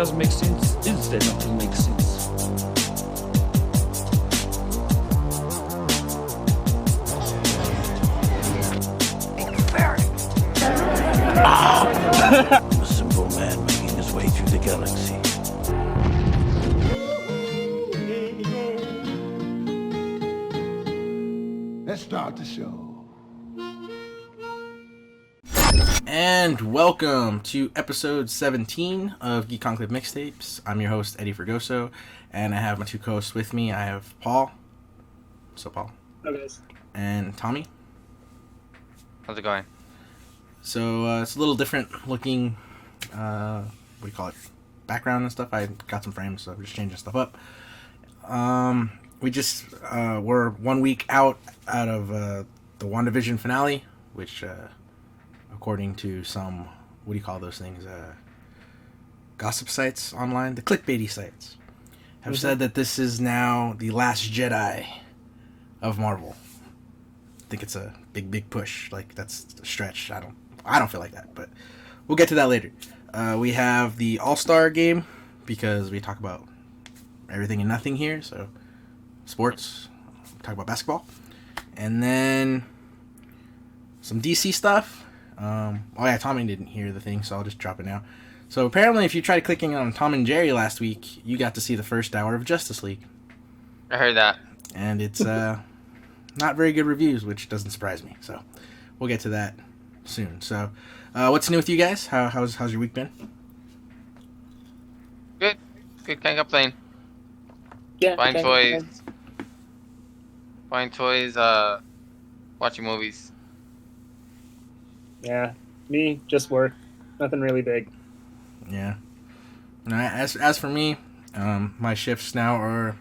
doesn't make sense is there nothing makes sense. I'm a simple man making his way through the galaxy. Let's start the show. And welcome to episode 17 of Geek Conclave Mixtapes. I'm your host, Eddie Fergoso, and I have my two co-hosts with me. I have Paul. So Paul. Hi, guys. And Tommy. How's it going? So it's a little different looking, what do you call it, background and stuff. I got some frames, so I'm just changing stuff up. We're 1 week out of the WandaVision Finale, which... according to some, what do you call those things, gossip sites online, the clickbaity sites, have said that this is now the last Jedi of Marvel. I think it's a big push. Like, that's a stretch. I don't feel like that, but we'll get to that later. We have the All-Star game, because we talk about everything and nothing here, so sports, talk about basketball, and then some DC stuff. Tommy didn't hear the thing, so I'll just drop it now. So apparently, if you tried clicking on Tom and Jerry last week, you got to see the first hour of Justice League. I heard that. And it's not very good reviews, which doesn't surprise me. So we'll get to that soon. So what's new with you guys? How's your week been? Good. Can't complain. Yeah. Buying toys. Watching movies. Yeah. Me, just work. Nothing really big. Yeah. As for me, my shifts now are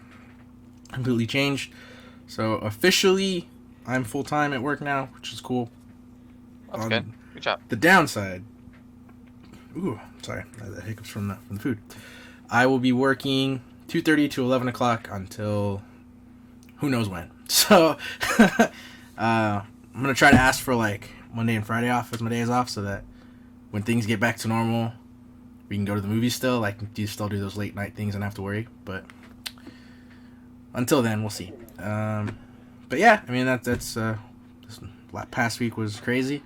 completely changed. So officially, I'm full time at work now, which is cool. That's good. Good job. The downside. Ooh, sorry, the hiccups from the food. I will be working 2:30 to 11 o'clock until who knows when. So I'm gonna try to ask for like Monday and Friday off as my days off, so that when things get back to normal, we can go to the movies still. Like, still do those late night things and not have to worry. But until then, we'll see. But yeah, I mean that's this past week was crazy.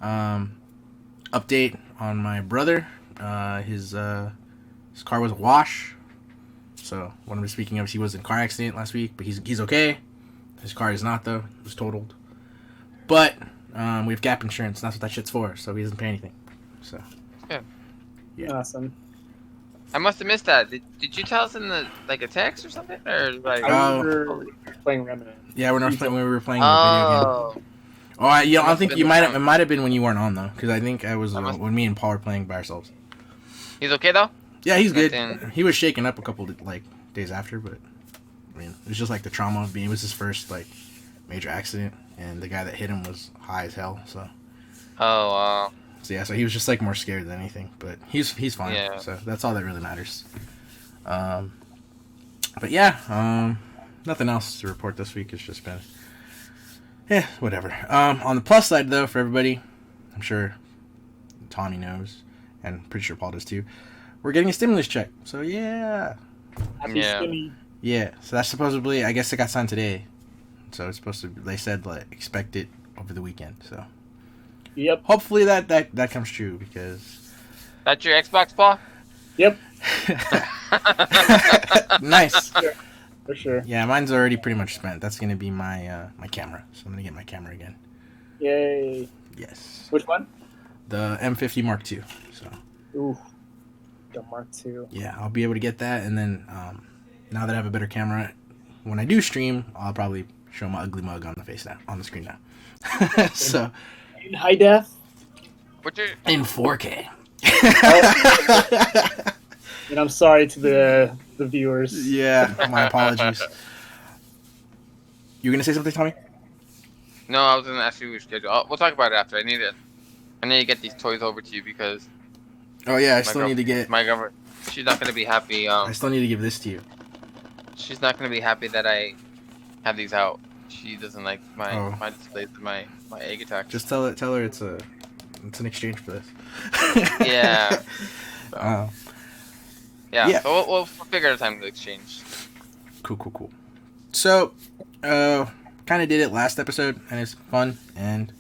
Update on my brother. His car was a wash. So what I'm speaking of, he was in a car accident last week, but he's okay. His car is not though. It was totaled. But we have gap insurance, and that's what that shit's for, so he doesn't pay anything. So, yeah. Awesome. I must have missed that. Did you tell us in the a text or something, or like? I remember playing Remnant. Yeah, when we were playing the video game. Oh, I think it might have been when you weren't on though, because I think I was when me and Paul were playing by ourselves. He's okay though. Yeah, he's good. He was shaken up a couple days after, but I mean, it was just the trauma of being. It was his first major accident. And the guy that hit him was high as hell, so. Oh, wow. So yeah, so he was just more scared than anything, but he's fine. Yeah. So that's all that really matters. But yeah, nothing else to report this week. It's just been, whatever. On the plus side though, for everybody, I'm sure Tommy knows, and pretty sure Paul does too. We're getting a stimulus check, so yeah. Happy stimmy. Yeah, so that's supposedly, I guess it got signed today. So it's supposed to. They said expect it over the weekend. So, yep. Hopefully that comes true because. That's your Xbox, Paul? Yep. Nice. For sure. Yeah, mine's already pretty much spent. That's gonna be my my camera. So I'm gonna get my camera again. Yay. Yes. Which one? The M50 Mark II. So. Ooh. The Mark II. Yeah, I'll be able to get that, and then now that I have a better camera, when I do stream, I'll probably show my ugly mug on the screen now. So in high def? In 4K. And I'm sorry to the viewers. Yeah, my apologies. You gonna say something, Tommy? No, I was gonna ask you your schedule. We'll talk about it after. I need to get these toys over to you because. Oh yeah, I still need to get my girlfriend. She's not gonna be happy. I still need to give this to you. She's not gonna be happy that I have these out. She doesn't like my displays of my egg attack. Just tell her it's an exchange for this. Yeah. Yeah. So we'll figure out a time to exchange. Cool. So, kind of did it last episode, and it's fun, and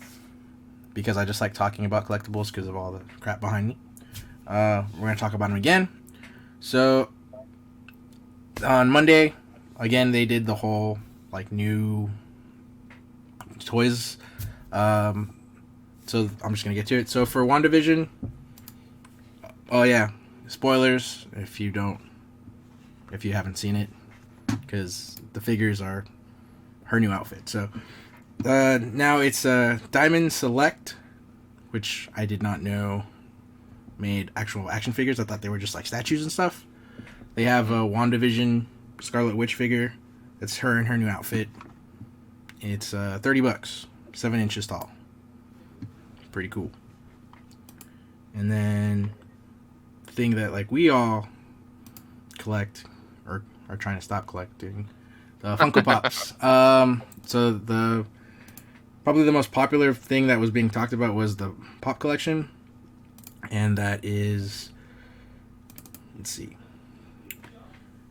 because I just like talking about collectibles because of all the crap behind me. We're gonna talk about them again. So, on Monday, again, they did the whole like new toys. So I'm just gonna get to it. So for WandaVision, oh yeah, spoilers if you haven't seen it, because the figures are her new outfit. So now it's Diamond Select, which I did not know made actual action figures. I thought they were just like statues and stuff. They have a WandaVision Scarlet Witch figure. It's her in her new outfit. It's $30, 7 inches tall. Pretty cool. And then the thing that like we all collect or are trying to stop collecting, the Funko Pops. So probably the most popular thing that was being talked about was the Pop collection, and that is, let's see.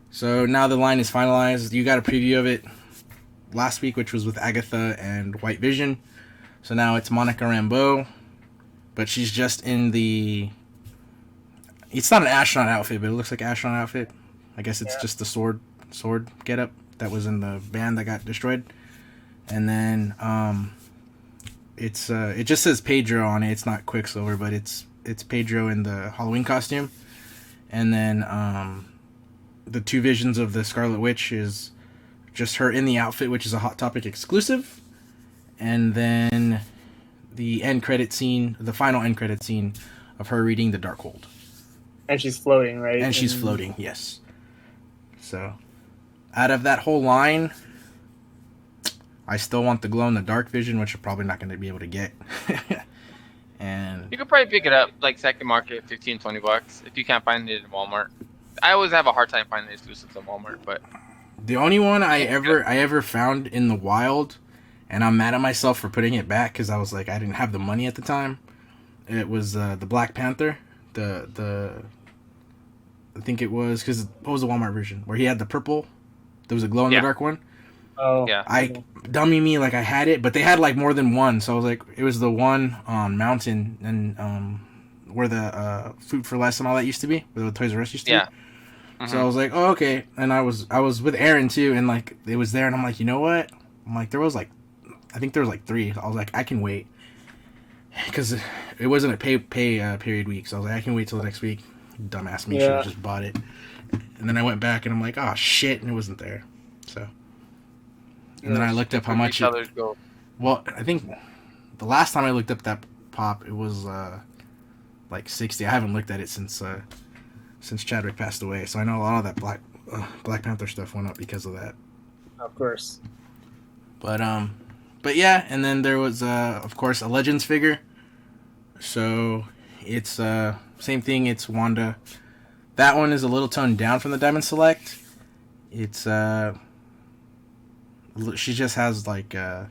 So now the line is finalized. You got a preview of it last week, which was with Agatha and White Vision. So now it's Monica Rambeau, but she's just in the... It's not an astronaut outfit, but it looks like an astronaut outfit. I guess it's just the sword getup that was in the band that got destroyed. And then it just says Pedro on it. It's not Quicksilver, but it's Pedro in the Halloween costume. And then the two visions of the Scarlet Witch is just her in the outfit, which is a Hot Topic exclusive. And then the final end credit scene of her reading The Darkhold. And she's floating, right? And she's floating, yes. So, out of that whole line, I still want the glow-in-the-dark vision, which I'm probably not going to be able to get. And you could probably pick it up like second market, $15-$20 if you can't find it in Walmart. I always have a hard time finding exclusives in Walmart, but the only one I ever found in the wild, and I'm mad at myself for putting it back because I was like, I didn't have the money at the time. It was the Black Panther, I think it was, because what was the Walmart version where he had the purple? There was a glow in the dark one. Oh yeah. Dummy me, like I had it, but they had like more than one, so I was like, it was the one on Mountain and where the Food for Less and all that used to be, where the Toys R Us used to be. Mm-hmm. So I was like, oh, okay. And I was with Aaron too, and like it was there, and I'm like, you know what? I'm like, I think there was like 3. I was like, I can wait, because it wasn't a pay period week, so I was like, I can wait till the next week. Dumbass me should have just bought it. And then I went back and I'm like, oh shit, and it wasn't there. So, and then I looked up how much. Well, I think the last time I looked up that pop, it was like 60. I haven't looked at it since Chadwick passed away, so I know a lot of that Black Panther stuff went up because of that. Of course. But yeah, and then there was of course a Legends figure. So it's same thing. It's Wanda. That one is a little toned down from the Diamond Select. It's she just has like I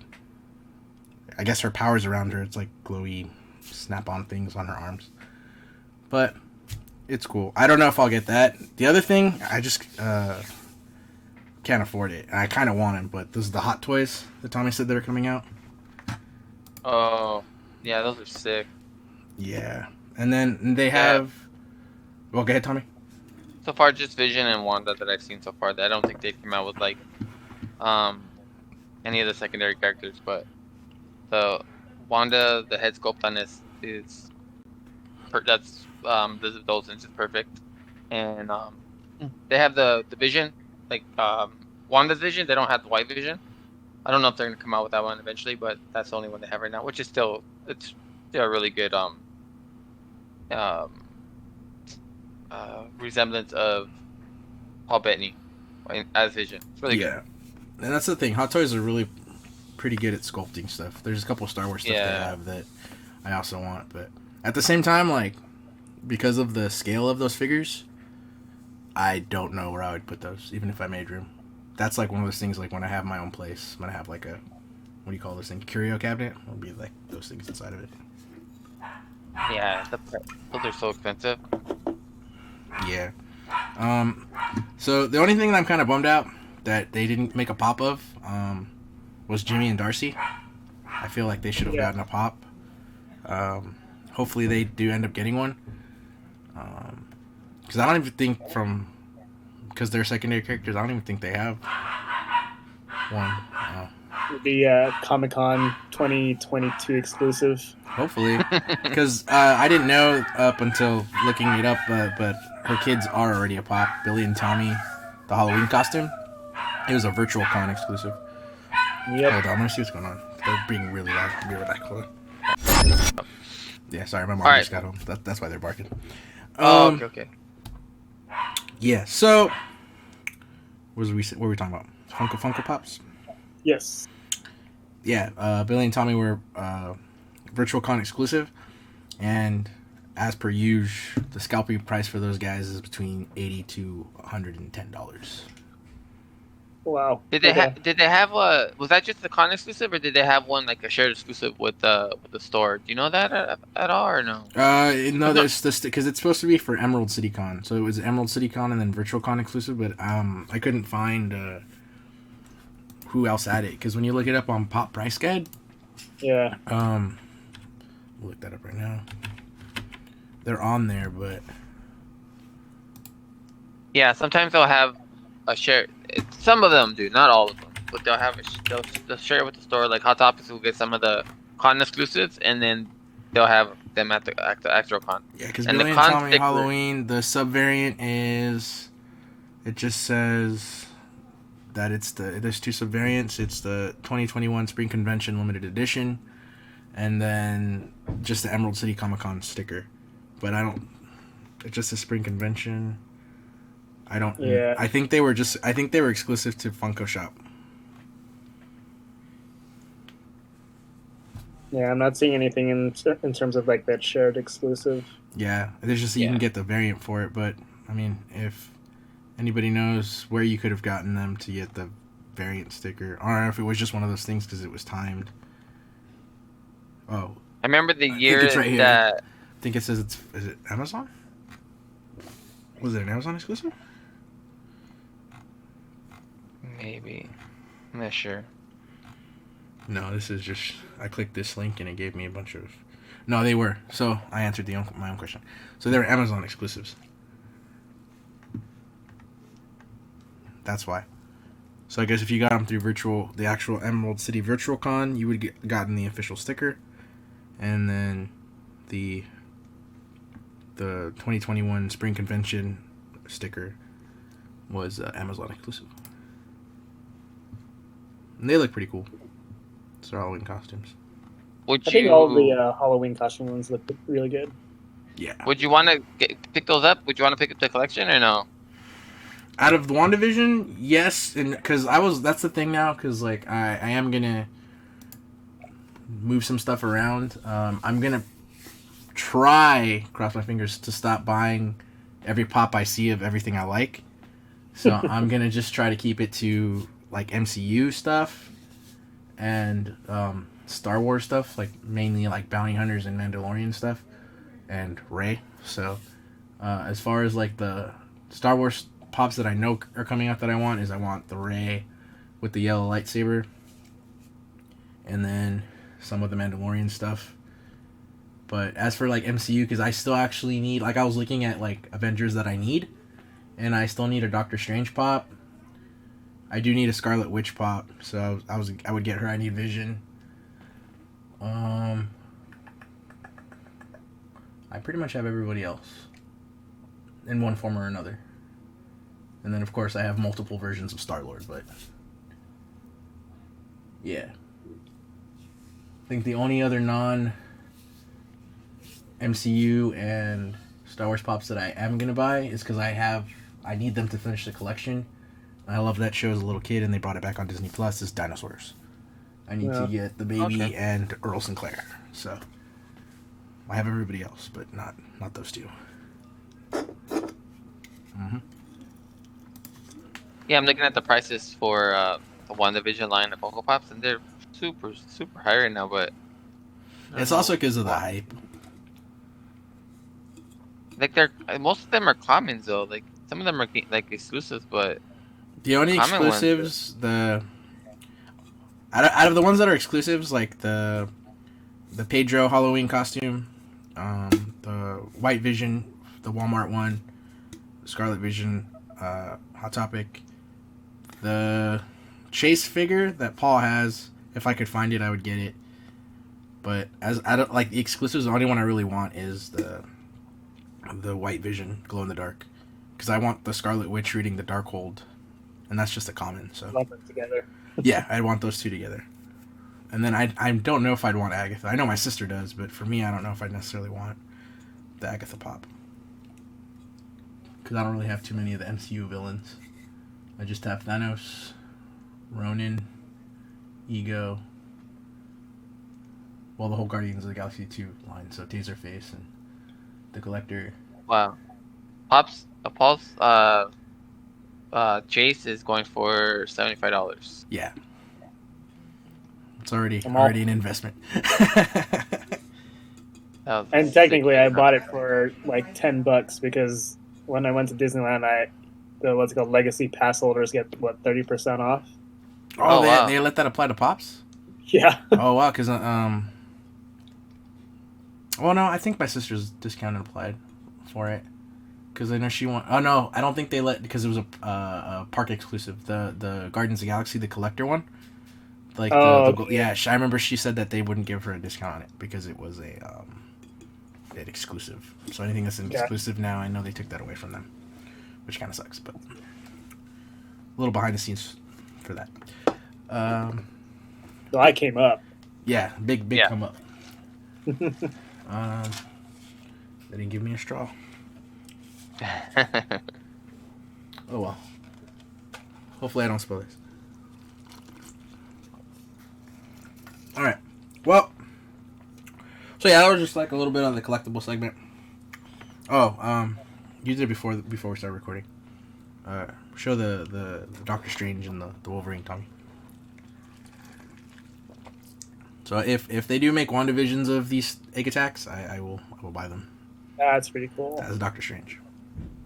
guess her powers around her. It's like glowy snap-on things on her arms. But it's cool. I don't know if I'll get that. The other thing, I just can't afford it. And I kind of want them, but this is the Hot Toys that Tommy said they were coming out. Oh, yeah, those are sick. Yeah. And then they have... Well, go ahead, Tommy. So far, just Vision and Wanda that I've seen so far. I don't think they've come out with, like, any of the secondary characters, but the Wanda, the head sculpt on this is... That's... those inches perfect. And they have the Vision, like, Wanda's Vision. They don't have the White Vision. I don't know if they're going to come out with that one eventually, but that's the only one they have right now, which is still... It's still a really good... resemblance of Paul Bettany as Vision. It's really good. And that's the thing. Hot Toys are really pretty good at sculpting stuff. There's a couple of Star Wars stuff they have that I also want, but at the same time, like, because of the scale of those figures, I don't know where I would put those, even if I made room. That's like one of those things, like when I have my own place, I'm gonna have like a, what do you call this thing, curio cabinet? It'll be like those things inside of it. Yeah, those are so expensive. Yeah. So the only thing that I'm kind of bummed out that they didn't make a pop of was Jimmy and Darcy. I feel like they should have gotten a pop. Hopefully they do end up getting one. Because I don't even think because they're secondary characters, I don't even think they have one. The Comic-Con 2022 exclusive. Hopefully. Because I didn't know up until looking it up, but her kids are already a pop. Billy and Tommy, the Halloween costume. It was a virtual con exclusive. Yep. Hold on, I'm gonna see what's going on. They're being really loud. I'll be right back. Hold on. Yeah, sorry, my mom just got home. That's why they're barking. Okay. Yeah, so what were we talking about? Funko Pops? Yes. Yeah, Billy and Tommy were virtual con exclusive, and as per usual, the scalping price for those guys is between $80 to $110. Wow. Did they have a? Was that just the con exclusive, or did they have one like a shared exclusive with the store? Do you know that at all, or no? No, there's this because it's supposed to be for Emerald City Con, so it was Emerald City Con and then virtual con exclusive, but I couldn't find who else had it because when you look it up on Pop Price Guide, yeah, we'll look that up right now. They're on there, but yeah, sometimes they'll have a share. Some of them do, not all of them, but they'll have they'll share it with the store. Like Hot Topics will get some of the con exclusives, and then they'll have them at the actual con. Yeah, because Billy and Tommy Halloween, the sub variant is. It just says that there's two sub variants. It's the 2021 Spring Convention Limited Edition, and then just the Emerald City Comic Con sticker. But it's just a Spring Convention. I don't. Yeah. I think they were exclusive to Funko Shop. Yeah, I'm not seeing anything in terms of like that shared exclusive. Yeah, there's just you can get the variant for it, but I mean, if anybody knows where you could have gotten them to get the variant sticker, or if it was just one of those things because it was timed. Oh, I remember the year it's right that. I think it says is it Amazon? Was it an Amazon exclusive? Maybe. I'm not sure. No, this is just... I clicked this link and it gave me a bunch of... No, they were. So, I answered my own question. So, they were Amazon exclusives. That's why. So, I guess if you got them through the actual Emerald City Virtual Con, you would gotten the official sticker. And then the 2021 Spring Convention sticker was Amazon exclusive. And they look pretty cool. It's their Halloween costumes. I think all the Halloween costume ones look really good. Yeah. Would you want to pick those up? Would you want to pick up the collection or no? Out of the WandaVision, yes, and because that's the thing now. Because like I am gonna move some stuff around. I'm gonna try, cross my fingers, to stop buying every pop I see of everything I like. So I'm gonna just try to keep it to like MCU stuff and Star Wars stuff, like mainly like Bounty Hunters and Mandalorian stuff and Rey. So as far as like the Star Wars pops that I know are coming out that I want the Rey with the yellow lightsaber, and then some of the Mandalorian stuff. But as for like MCU, because I still actually need, like I was looking at like Avengers that I need, and I still need a Doctor Strange pop. I do need a Scarlet Witch pop, so I would get her. I need Vision. I pretty much have everybody else in one form or another. And then of course I have multiple versions of Star-Lord, but yeah. I think the only other non-MCU and Star Wars pops that I am going to buy is because I need them to finish the collection. I love that show as a little kid, and they brought it back on Disney Plus, is Dinosaurs. I need to get the baby and Earl Sinclair. So I have everybody else, but not those two. Mm-hmm. Yeah, I'm looking at the prices for the WandaVision line of Funko Pops, and they're super, super high right now, but... It's also because of the hype. Like, most of them are commons, though. Like, some of them are like exclusives, but The only common ones, exclusives, out of the ones that are exclusives, like the Pedro Halloween costume, the White Vision, the Walmart one, Scarlet Vision, Hot Topic, the Chase figure that Paul has. If I could find it, I would get it. But as I don't like the exclusives, the only one I really want is the White Vision glow in the dark, because I want the Scarlet Witch reading the Darkhold, and that's just a common. So Lump them together. yeah, I'd want those two together. And then I don't know if I'd want Agatha. I know my sister does, but for me, I don't know if I'd necessarily want the Agatha Pop, because I don't really have too many of the MCU villains. I just have Thanos, Ronin, Ego. Well, the whole Guardians of the Galaxy 2 line, so Taserface and the Collector. wow. Paul's Chase is going for $75. Yeah. It's already I'm all- an investment. That was And sick. technically, I bought it for like $10 because when I went to Disneyland, the what's it called Legacy Pass holders get 30% off. Oh, wow. They let that apply to Pops? Yeah. Oh wow, because well, no, I think my sister's discounted applied for it, because I know she want. Oh no, I don't think they let, because it was a park exclusive. The Guardians of the Galaxy, the collector one. Like okay. I remember she said that they wouldn't give her a discount on it because it was an exclusive. So anything that's an exclusive now, I know they took that away from them, which kind of sucks. But a little behind the scenes for that. So I came up. Yeah, big Yeah. come up. They didn't give me a straw. Oh well. Hopefully I don't spoil this. Alright. Well. So yeah, that was just like a little bit on the collectible segment. Oh, you did it before we started recording. Show the Doctor Strange and the Wolverine Tommy. So if they do make WandaVisions of these egg attacks, I will buy them That's pretty cool. as Doctor Strange.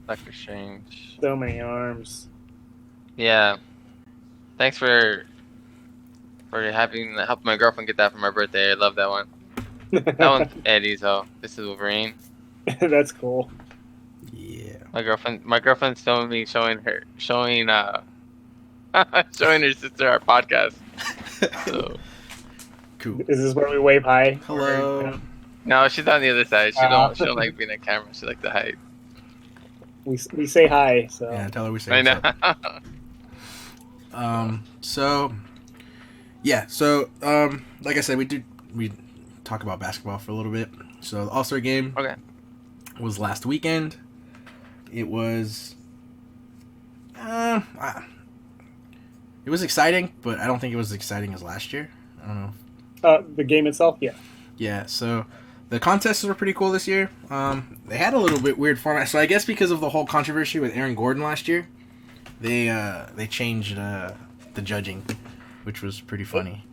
Doctor Strange. So many arms. Yeah. Thanks for helping my girlfriend get that for my birthday. I love that one. That one's Eddie's though. This is Wolverine. That's cool. Yeah. My girlfriend's showing her showing her sister our podcast. So Cool. Is this where we wave high? Hello. no, she's on the other side. She don't like being on camera. She like to hide. We say hi. So Yeah, tell her we say I know. what's up. So yeah, like I said, we talk about basketball for a little bit. So the All-Star game Okay. was last weekend. It was it was exciting, but I don't think it was as exciting as last year. I don't know. the game itself, yeah. Yeah, so the contests were pretty cool this year. They had a little bit weird format. So I guess because of the whole controversy with Aaron Gordon last year, they changed the judging, which was pretty funny.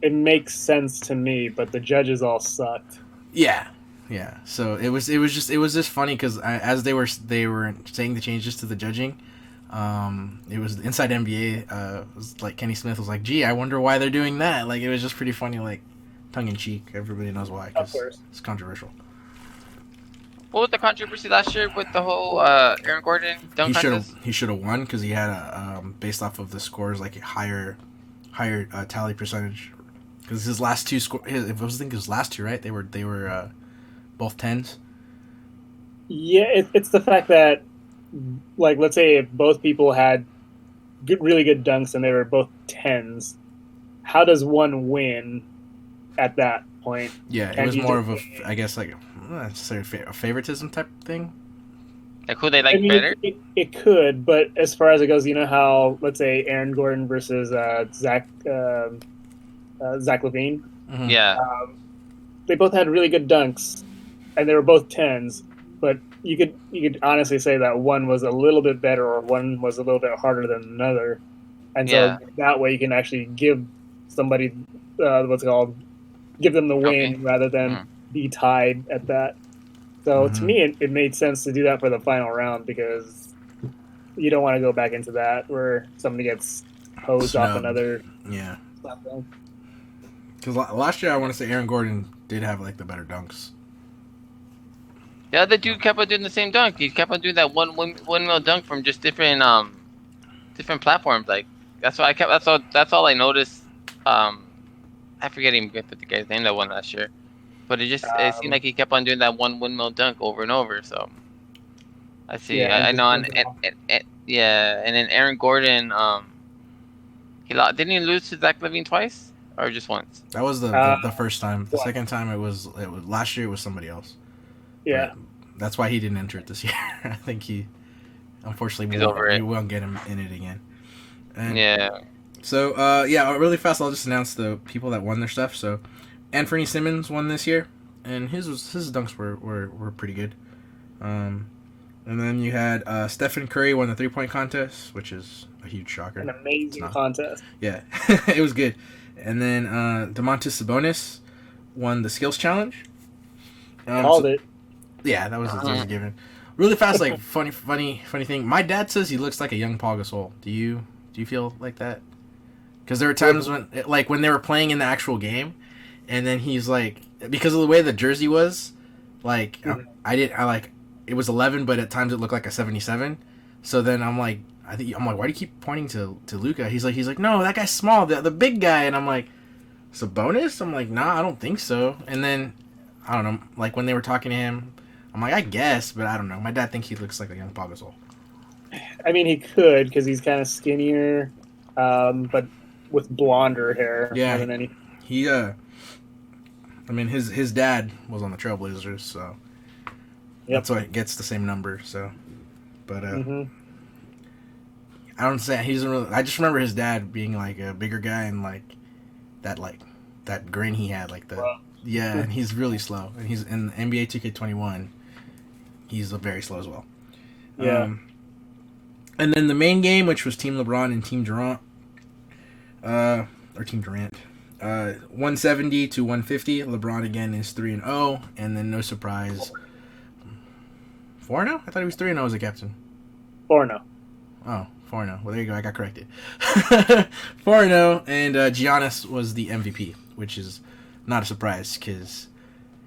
It makes sense to me, but the judges all sucked. Yeah. So it was just funny because as they were saying the changes to the judging, it was Inside NBA. Was like Kenny Smith was like, "Gee, I wonder why they're doing that." Like it was just pretty funny, like tongue in cheek. Everybody knows why. 'Cause Of course. it's controversial. What was the controversy last year with the whole Aaron Gordon dunk contest? He should have won because he had a based off of the scores, like a higher tally percentage. Because his last two his last two, right? They were both 10s. Yeah, it's the fact that, like, let's say if both people had really good dunks and they were both 10s, how does one win at that point? Yeah, it Can was you more of just- I guess like a favoritism type thing. Like who they like I mean, better? it could, but as far as it goes, you know how, let's say, Aaron Gordon versus Zach Levine, Mhm. Yeah. they both had really good dunks, and they were both 10s, but you could honestly say that one was a little bit better or one was a little bit harder than another, and so Yeah. that way you can actually give somebody give them the win Okay. rather than Mhm. be tied at that. So to Mhm. me, it made sense to do that for the final round because You don't want to go back into that where somebody gets hosed off Snubbed. another Yeah. slap dunk. Because last year, I want to say Aaron Gordon did have like the better dunks. The other dude kept on doing the same dunk. He kept on doing that one dunk from just different platforms. Like that's what I kept. That's all I noticed. I forget even the guy's name that won last year, but it seemed like he kept on doing that one windmill dunk over and over. So I see. Yeah, I and know. just jumping off. Yeah, and then Aaron Gordon. He lost. Didn't he lose to Zach LaVine twice or just once? That was the first time. The second time it was last year. It was somebody else. Yeah. But that's why he didn't enter it this year. I think he, unfortunately, He's over it. we won't get him in it again. And Yeah. So, really fast, I'll just announce the people that won their stuff. So, Anthony Simmons won this year, and his dunks were pretty good. And then you had Stefan Curry won the 3-point contest, which is a huge shocker. An amazing contest. Yeah, it was good. And then Domantas Sabonis won the skills challenge. Called it. Yeah, that was a given. Really fast, like funny thing. My dad says he looks like a young Paul Gasol. Do you feel like that? Because there were times when they were playing in the actual game, and then he's like, because of the way the jersey was, like it was 11, but at times it looked like a 77. So then I'm like, why do you keep pointing to Luka? He's like, no, that guy's small, the big guy, and I'm like, Sabonis? I'm like, nah, I don't think so. And then I don't know, like when they were talking to him, I'm like, I guess, but I don't know. My dad thinks he looks like a young Paul Gasol. I mean, he could because he's kind of skinnier, but with blonder hair. Yeah, more than any. he. I mean, his dad was on the Trailblazers, so that's why it gets the same number. So, but I don't say he doesn't really. I just remember his dad being like a bigger guy and like that grin he had, like the. Wow. Yeah, and he's really slow. And he's in NBA 2K21. He's very slow as well. Yeah. And then the main game, which was Team LeBron and Team Durant, or Team Durant, 170 to 150. LeBron again is 3-0, and then no surprise, 4-0. I thought he was 3-0 as a captain. 4-0. Oh, 4-0. Well, there you go. I got corrected. 4-0, and Giannis was the MVP, which is not a surprise because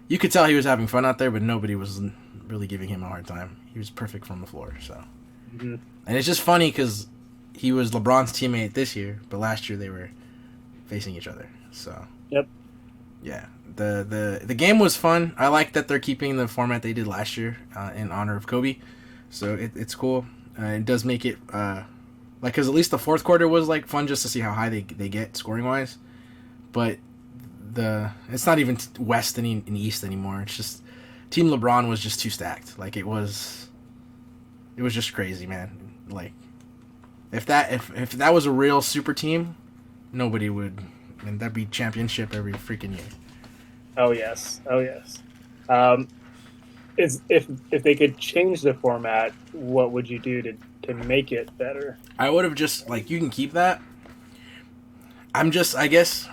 you could tell he was having fun out there, but nobody was really giving him a hard time. He was perfect from the floor. So, and it's just funny because he was LeBron's teammate this year, but last year they were facing each other. So, yep. Yeah, the game was fun. I like that they're keeping the format they did last year in honor of Kobe. So it's cool. It does make it because at least the fourth quarter was like fun just to see how high they get scoring wise, but it's not even West and East anymore. It's just Team LeBron was just too stacked. Like it was just crazy, man. Like if that was a real super team, nobody would, and that'd be championship every freaking year. Oh yes. If they could change the format, what would you do to make it better? I would have just you can keep that. I guess.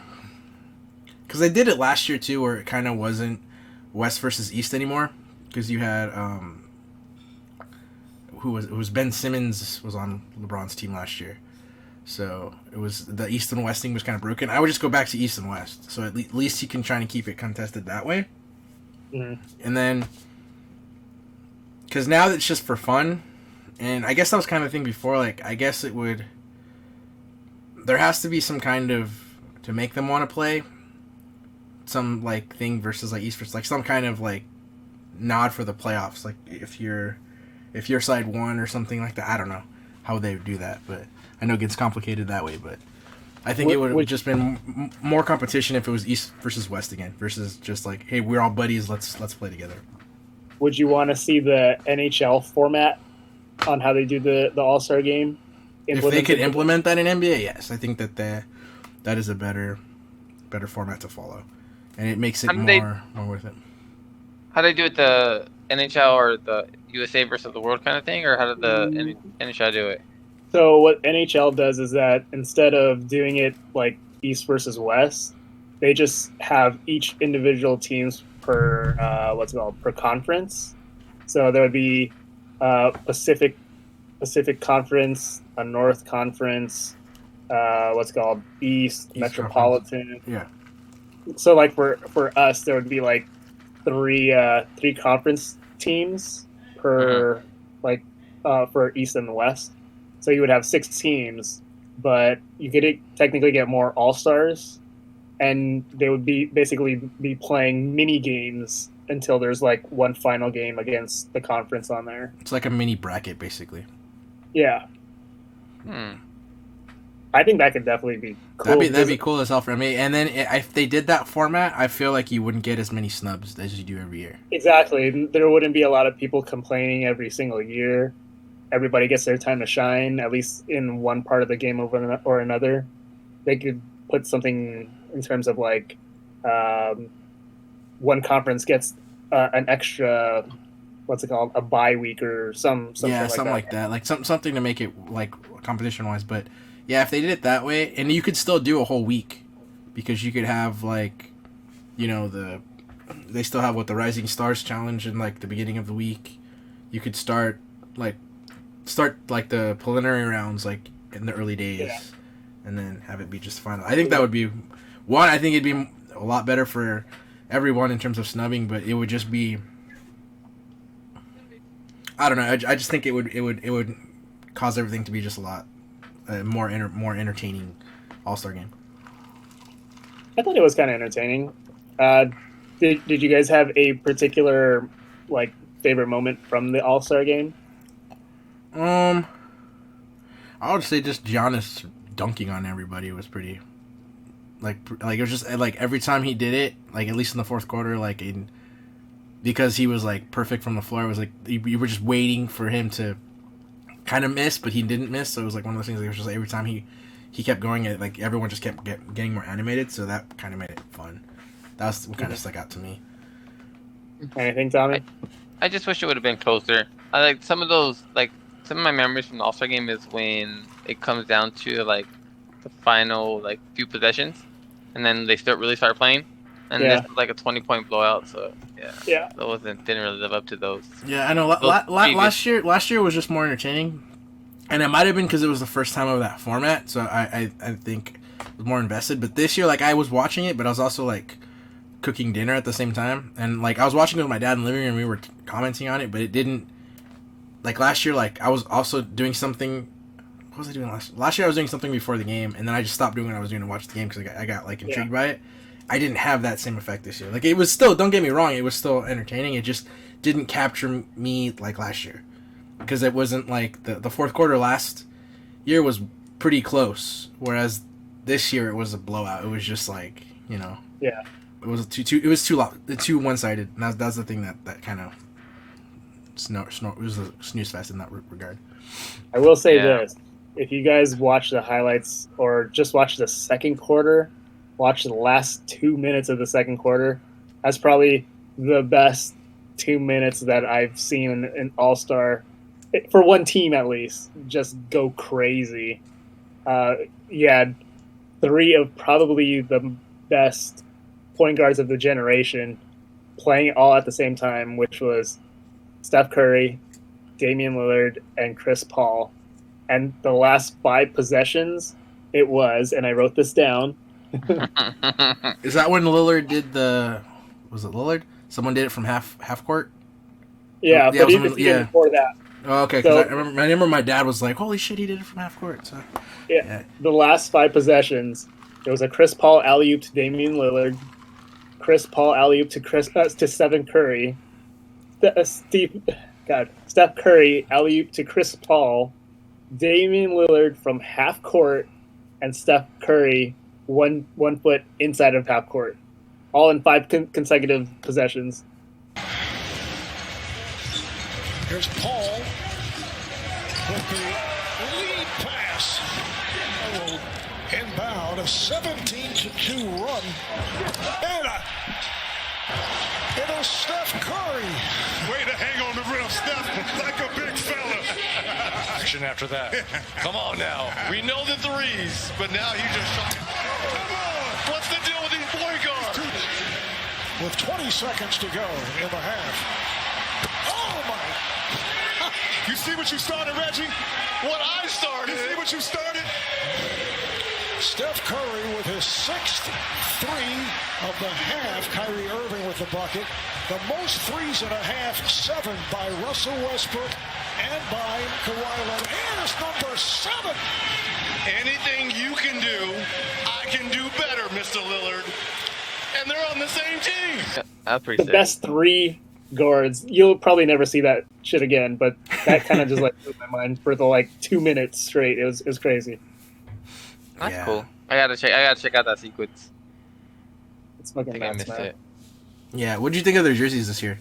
Because they did it last year, too, where it kind of wasn't West versus East anymore. Because you had, it was Ben Simmons was on LeBron's team last year. So it was the East and West thing was kind of broken. I would just go back to East and West. So at least you can try to keep it contested that way. Mm-hmm. And then, because now it's just for fun. And I guess that was kind of the thing before. I guess it would, there has to be some kind of, to make them want to play, some thing versus East versus some kind of nod for the playoffs, if you're side one or something like that. I don't know how they would do that, but I know it gets complicated that way. But I think it would have just been more competition if it was East versus West again versus just hey, we're all buddies, let's play together. Would you want to see the NHL format on how they do the All-Star game? If they could implement that in NBA, yes, I think that is a better format to follow. And it makes it more worth it. How do they do it, the NHL or the USA versus the world kind of thing? Or how did the NHL do it? So what NHL does is that instead of doing it East versus West, they just have each individual teams per per conference. So there would be Pacific Pacific Conference, a North Conference, what's it called East Metropolitan. Yeah. So like for us, there would be like three conference teams per for East and the West. So you would have 6 teams, but you could technically get more all-stars, and they would basically be playing mini games until there's like one final game against the conference on there. It's like a mini bracket, basically. Yeah. I think that could definitely be cool. That'd be cool as hell for me. And then if they did that format, I feel like you wouldn't get as many snubs as you do every year. Exactly. There wouldn't be a lot of people complaining every single year. Everybody gets their time to shine, at least in one part of the game or another. They could put something in terms of like one conference gets an extra, what's it called, a bye week or something like that. Like something to make it like competition wise. But yeah, if they did it that way, and you could still do a whole week, because you could have like, you know, they still have the Rising Stars challenge in like the beginning of the week. You could start like the preliminary rounds like in the early days, and then have it be just final. I think that would be one. I think it'd be a lot better for everyone in terms of snubbing, but it would just be, I don't know. I just think it would cause everything to be just a lot more entertaining All-Star game. I thought it was kind of entertaining. Did you guys have a particular like favorite moment from the All-Star game? I would say just Giannis dunking on everybody was pretty, like it was just like every time he did it, like at least in the fourth quarter, because he was like perfect from the floor. It was like you were just waiting for him to kind of miss, but he didn't miss. So it was like one of those things. Like, it was just like every time he kept going, it like everyone just kept getting more animated. So that kind of made it fun. That's what kind of stuck out to me. Anything, Tommy? I just wish it would have been closer. I like some of those, like some of my memories from the All-Star game is when it comes down to like the final like few possessions, and then they really start playing, and there's like a 20-point blowout. So yeah, that didn't really live up to those. Yeah, I know. Last year was just more entertaining, and it might have been because it was the first time of that format, so I think I was more invested. But this year, like I was watching it, but I was also like cooking dinner at the same time, and like I was watching it with my dad in the living room, and we were commenting on it, but it didn't. Like last year, like I was also doing something. What was I doing last year? I was doing something before the game, and then I just stopped doing what I was doing to watch the game because I got like intrigued by it. I didn't have that same effect this year. Like it was still, don't get me wrong, it was still entertaining. It just didn't capture me like last year, because it wasn't like the fourth quarter last year was pretty close, whereas this year it was a blowout. It was just like, you know, it was too one-sided, and that's the thing that kind of it was a snooze fest in that regard. I will say this: if you guys watch the highlights or just watch the second quarter, watch the last 2 minutes of the second quarter, that's probably the best 2 minutes that I've seen in All-Star, for one team at least, just go crazy. You had 3 of probably the best point guards of the generation playing all at the same time, which was Steph Curry, Damian Lillard, and Chris Paul. And the last 5 possessions, it was, and I wrote this down. Is that when Lillard did was it Lillard? Someone did it from half court? Yeah, but even before that. Oh, okay, because I remember my dad was like, holy shit, he did it from half court. So, yeah. The last 5 possessions, it was a Chris Paul alley-oop to Damian Lillard, Chris Paul alley-oop to Stephen Curry, Steph Curry alley-oop to Chris Paul, Damian Lillard from half court, and Steph Curry one foot inside of half court, all in 5 consecutive possessions. Here's Paul with the lead pass. Inbound, a 17-2 run, and it is Steph Curry. Way to hang on the rim, Steph, like a big fella. Action after that. Come on now. We know the threes, but now you just shot. Come on. What's the deal with these point guards? With 20 seconds to go in the half. Oh, my. You see what you started, Reggie? What I started. You see what you started? Steph Curry with his 6th three of the half. Kyrie Irving with the bucket. The most threes in a half, 7 by Russell Westbrook and by Kawhi Leonard. Here's number 7. Anything you can do, I can do better, Mr. Lillard. And they're on the same team. That's pretty The sick. best 3 guards. You'll probably never see that shit again, but that kind of just like blew my mind for the like 2 minutes straight. It was crazy. That's Yeah. cool. I gotta check out that sequence. It's I fucking think I nuts, missed man. it. Yeah, what'd you think of their jerseys this year?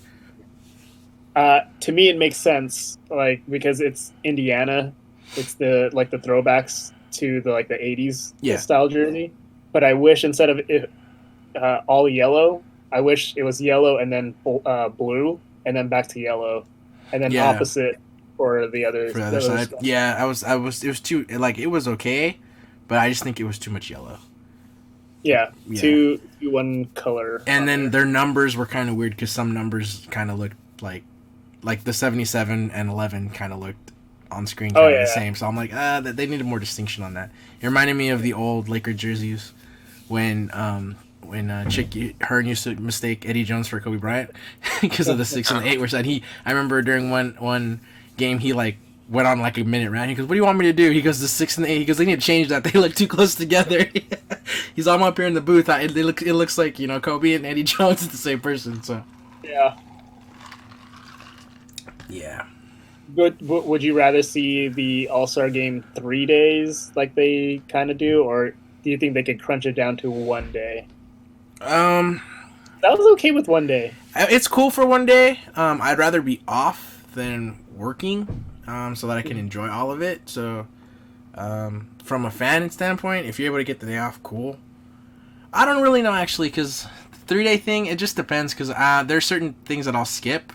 To me, it makes sense, like because it's Indiana. It's the like the throwbacks to the like the '80s Yeah. style jersey. But I wish instead of it, all yellow, I wish it was yellow and then blue and then back to yellow, and then Yeah. opposite for the other For the other side? stuff. Yeah, I was. It was too like it was okay, but I just think it was too much yellow. Yeah, Yeah. two one color. And on then there. their numbers were kind of weird because some numbers kind of looked like the 77 and 11 kind of looked on screen kind of yeah. the same. So I'm like, they needed more distinction on that. It reminded me of the old Laker jerseys when Chick Hearn used to mistake Eddie Jones for Kobe Bryant because of the 6 and the 8. Where said I remember during one game he like went on like a minute rant. He goes, "What do you want me to do?" He goes, "The 6 and the 8." He goes, "They need to change that. They look too close together." He's all up here in the booth. It looks like Kobe and Eddie Jones is the same person. So Yeah. yeah. Would you rather see the All-Star game 3 days like they kind of do, or do you think they could crunch it down to 1 day? That was okay with 1 day. It's cool for 1 day. I'd rather be off than working, so that I can enjoy all of it. So, from a fan standpoint, if you're able to get the day off, cool. I don't really know actually, because the 3 day thing, it just depends. Because there's certain things that I'll skip.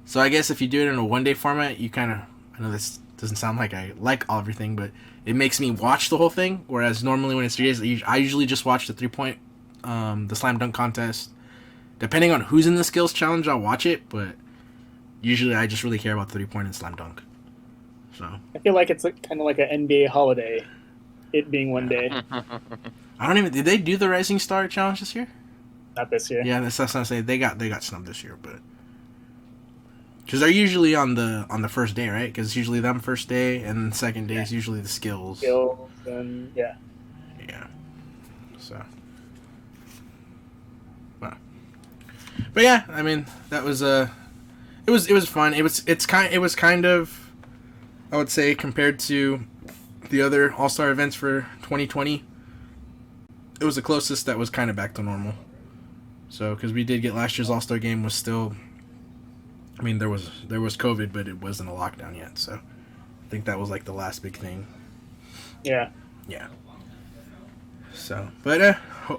So I guess if you do it in a 1 day format, you kind of, I know this doesn't sound like I like everything, but it makes me watch the whole thing. Whereas normally when it's 3 days, I usually just watch the 3-point, the slam dunk contest. Depending on who's in the skills challenge, I'll watch it, but usually I just really care about 3-point and slam dunk. So I feel like it's kind of like an NBA holiday, it being 1 day. I don't even, did they do the Rising Star challenge this year? Not this year. Yeah, that's what I'm saying. They got snubbed this year, but because they're usually on the first day, right? Because it's usually them first day, and the second day is usually the skills. Skills and yeah. Yeah. So. But yeah, I mean that was it was fun. It was kind of, I would say, compared to the other All-Star events for 2020, it was the closest that was kind of back to normal. So because we did get last year's All-Star game was still, I mean there was COVID, but it wasn't a lockdown yet. So I think that was like the last big thing. Yeah. Yeah. So, but I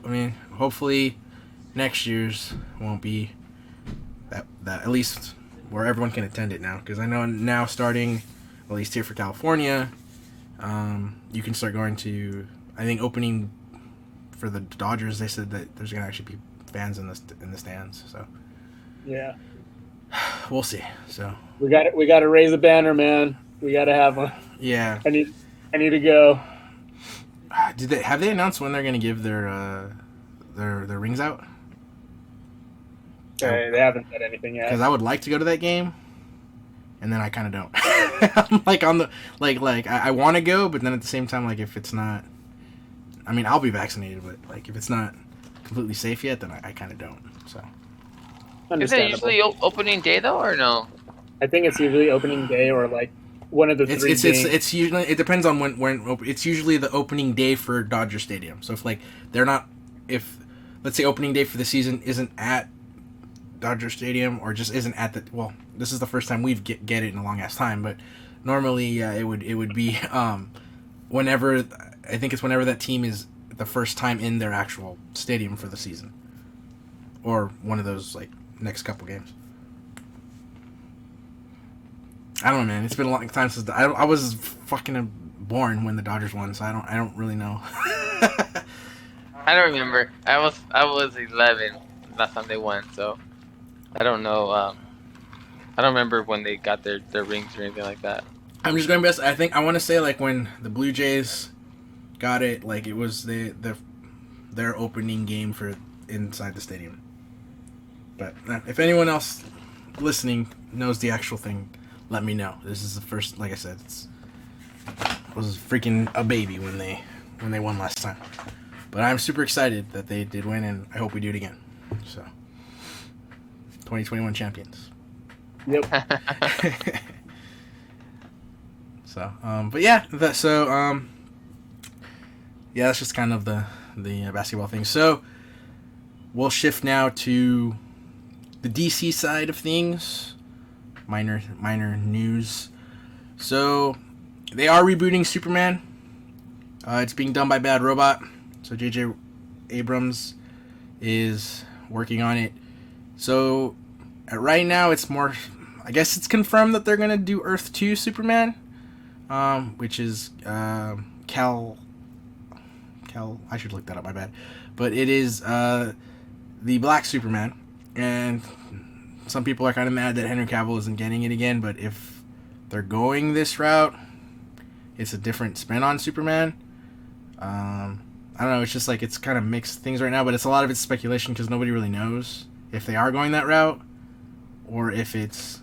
mean, hopefully next year's won't be that at least where everyone can attend it now, because I know now starting, at least here for California, you can start going to, I think opening for the Dodgers, they said that there's gonna actually be fans in the stands. So Yeah. we'll see. So We got to raise a banner, man. We got to have one. yeah, I need to go. have they announced when they're gonna give their rings out? They haven't said anything yet. Because I would like to go to that game, and then I kind of don't. I'm like on the like I want to go, but then at the same time, like if it's not, I mean I'll be vaccinated, but like if it's not completely safe yet, then I kind of don't. So Is it usually opening day though, or no? I think it's usually opening day or like one of the three. It's usually, it depends on when it's usually the opening day for Dodger Stadium. So if like they're not, if let's say opening day for the season isn't at Dodger Stadium, or just isn't at the, well, this is the first time we've get it in a long ass time, but normally it would be whenever, I think it's whenever that team is the first time in their actual stadium for the season, or one of those like next couple games. I don't know, man. It's been a long time since I was fucking born when the Dodgers won, so I don't really know. I don't remember. I was 11 last time they won, so I don't know I don't remember when they got their rings or anything like that. I'm just going best. I want to say like when the Blue Jays got it, like it was their opening game for inside the stadium. But if anyone else listening knows the actual thing, let me know. This is the first, like I said, it was freaking a baby when they won last time. But I'm super excited that they did win, and I hope we do it again. So, 2021 champions. Yep. So, but yeah, that's just kind of the basketball thing. So, we'll shift now to the DC side of things. Minor news. So, they are rebooting Superman. It's being done by Bad Robot. So J.J. Abrams is working on it. So right now it's more, I guess it's confirmed that they're going to do Earth 2 Superman, which is Cal, I should look that up, my bad. But it is the Black Superman. And some people are kind of mad that Henry Cavill isn't getting it again, but if they're going this route, it's a different spin on Superman. I don't know, it's just like it's kind of mixed things right now, but a lot of it's speculation because nobody really knows if they are going that route or if it's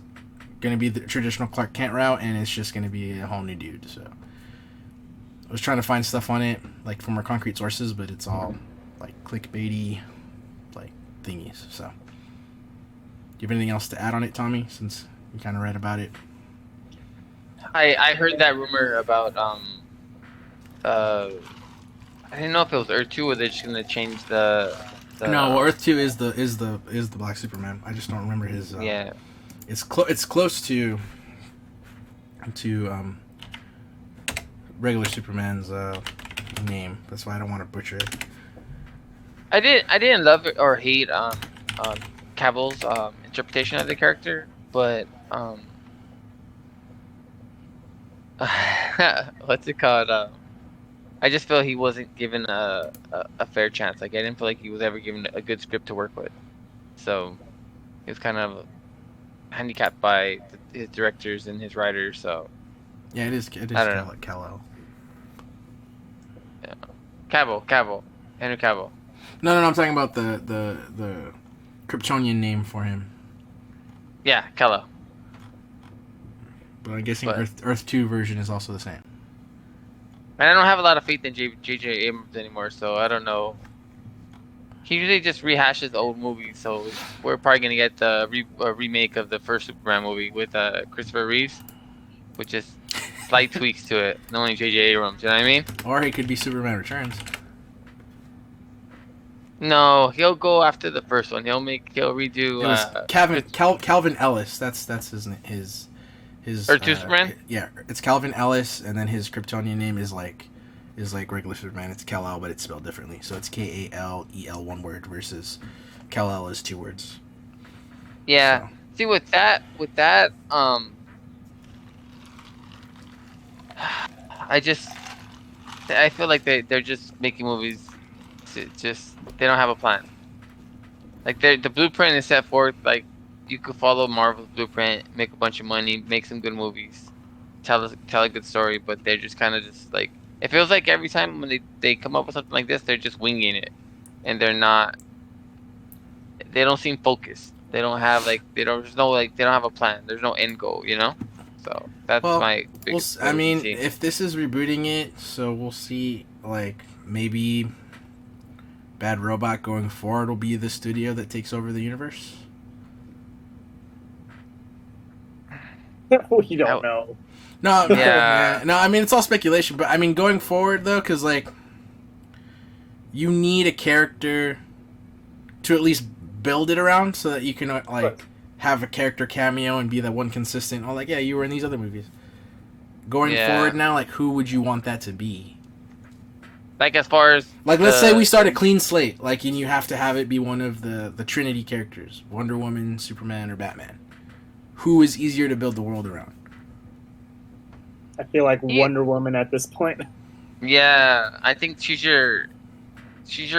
going to be the traditional Clark Kent route and it's just going to be a whole new dude. So I was trying to find stuff on it, like from more concrete sources, but it's all like clickbaity, like thingies. So, do you have anything else to add on it, Tommy? Since you kind of read about it. I heard that rumor about I didn't know if it was Earth 2 or they're just gonna change the No, well, Earth 2 is the Black Superman. I just don't remember his. Yeah. It's close to regular Superman's name. That's why I don't want to butcher it. I didn't love it or hate Cavill's interpretation of the character, but what's it called? I just feel he wasn't given a fair chance. Like I didn't feel like he was ever given a good script to work with, so he was kind of handicapped by his directors and his writers. So yeah, it is Kal-El. Yeah, Cavill, Henry Cavill. No, I'm talking about the Kryptonian name for him. Yeah, Kal-El. But I'm guessing Earth 2 version is also the same. And I don't have a lot of faith in J.J. Abrams anymore, so I don't know. He usually just rehashes old movies, so we're probably going to get the remake of the first Superman movie with Christopher Reeves, with just slight tweaks to it. Knowing J.J. Abrams, you know what I mean? Or he could be Superman Returns. No, he'll go after the first one. He'll redo. It was Calvin Ellis. That's his Earth 2 Superman? Yeah, it's Calvin Ellis, and then his Kryptonian name is like regular Superman. It's Kal-El, but it's spelled differently. So it's Kalel, one word, versus Kal-El is two words. Yeah. So. See, with that, I feel like they're just making movies. They don't have a plan. Like the blueprint is set forth. Like you could follow Marvel's blueprint, make a bunch of money, make some good movies, tell a good story. But they're just kind of just like, it feels like every time when they come up with something like this, they're just winging it, and they don't seem focused. They don't have they don't have a plan. There's no end goal, you know. So that's my biggest. I mean, if this is rebooting it, so we'll see. Like maybe Bad Robot going forward will be the studio that takes over the universe. We don't know. No, yeah. No, I mean, it's all speculation, but I mean, going forward, though, because, like, you need a character to at least build it around so that you can, have a character cameo and be that one consistent. Oh, like, yeah, you were in these other movies. Going forward now, like, who would you want that to be? Like, as far as... Like, let's say we start a clean slate, like, and you have to have it be one of the Trinity characters. Wonder Woman, Superman, or Batman. Who is easier to build the world around? I feel like Wonder Woman at this point. Yeah, I think she's your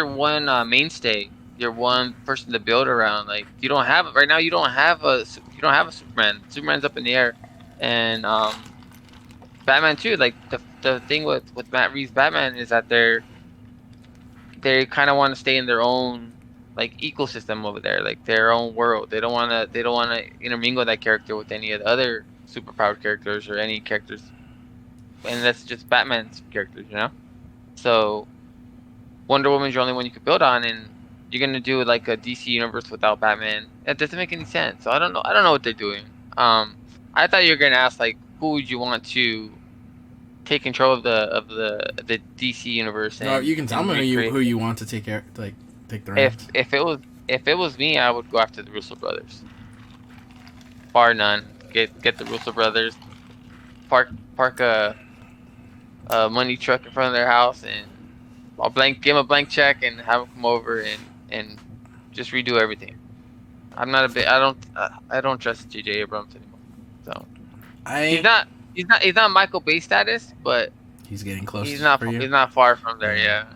one mainstay. your one person to build around. Like you don't have right now. You don't have a Superman. Superman's up in the air, and Batman too. Like the thing with Matt Reeves' Batman is that they kind of want to stay in their own like ecosystem over there, like their own world. They don't want to intermingle that character with any of the other superpowered characters or any characters, and that's just Batman's characters, you know. So Wonder Woman's your only one you could build on, and you're gonna do like a DC universe without Batman. That doesn't make any sense. So I don't know. I don't know what they're doing. I thought you were gonna ask like who would you want to take control of the DC universe. No, you can tell me who you want to take the reins. If it was me, I would go after the Russo brothers, bar none. Get the Russo brothers, park a money truck in front of their house, and give them a blank check and have them come over and just redo everything. I don't trust J.J. Abrams anymore. So he's not Michael Bay status, but he's getting close. He's not far from there. Yeah.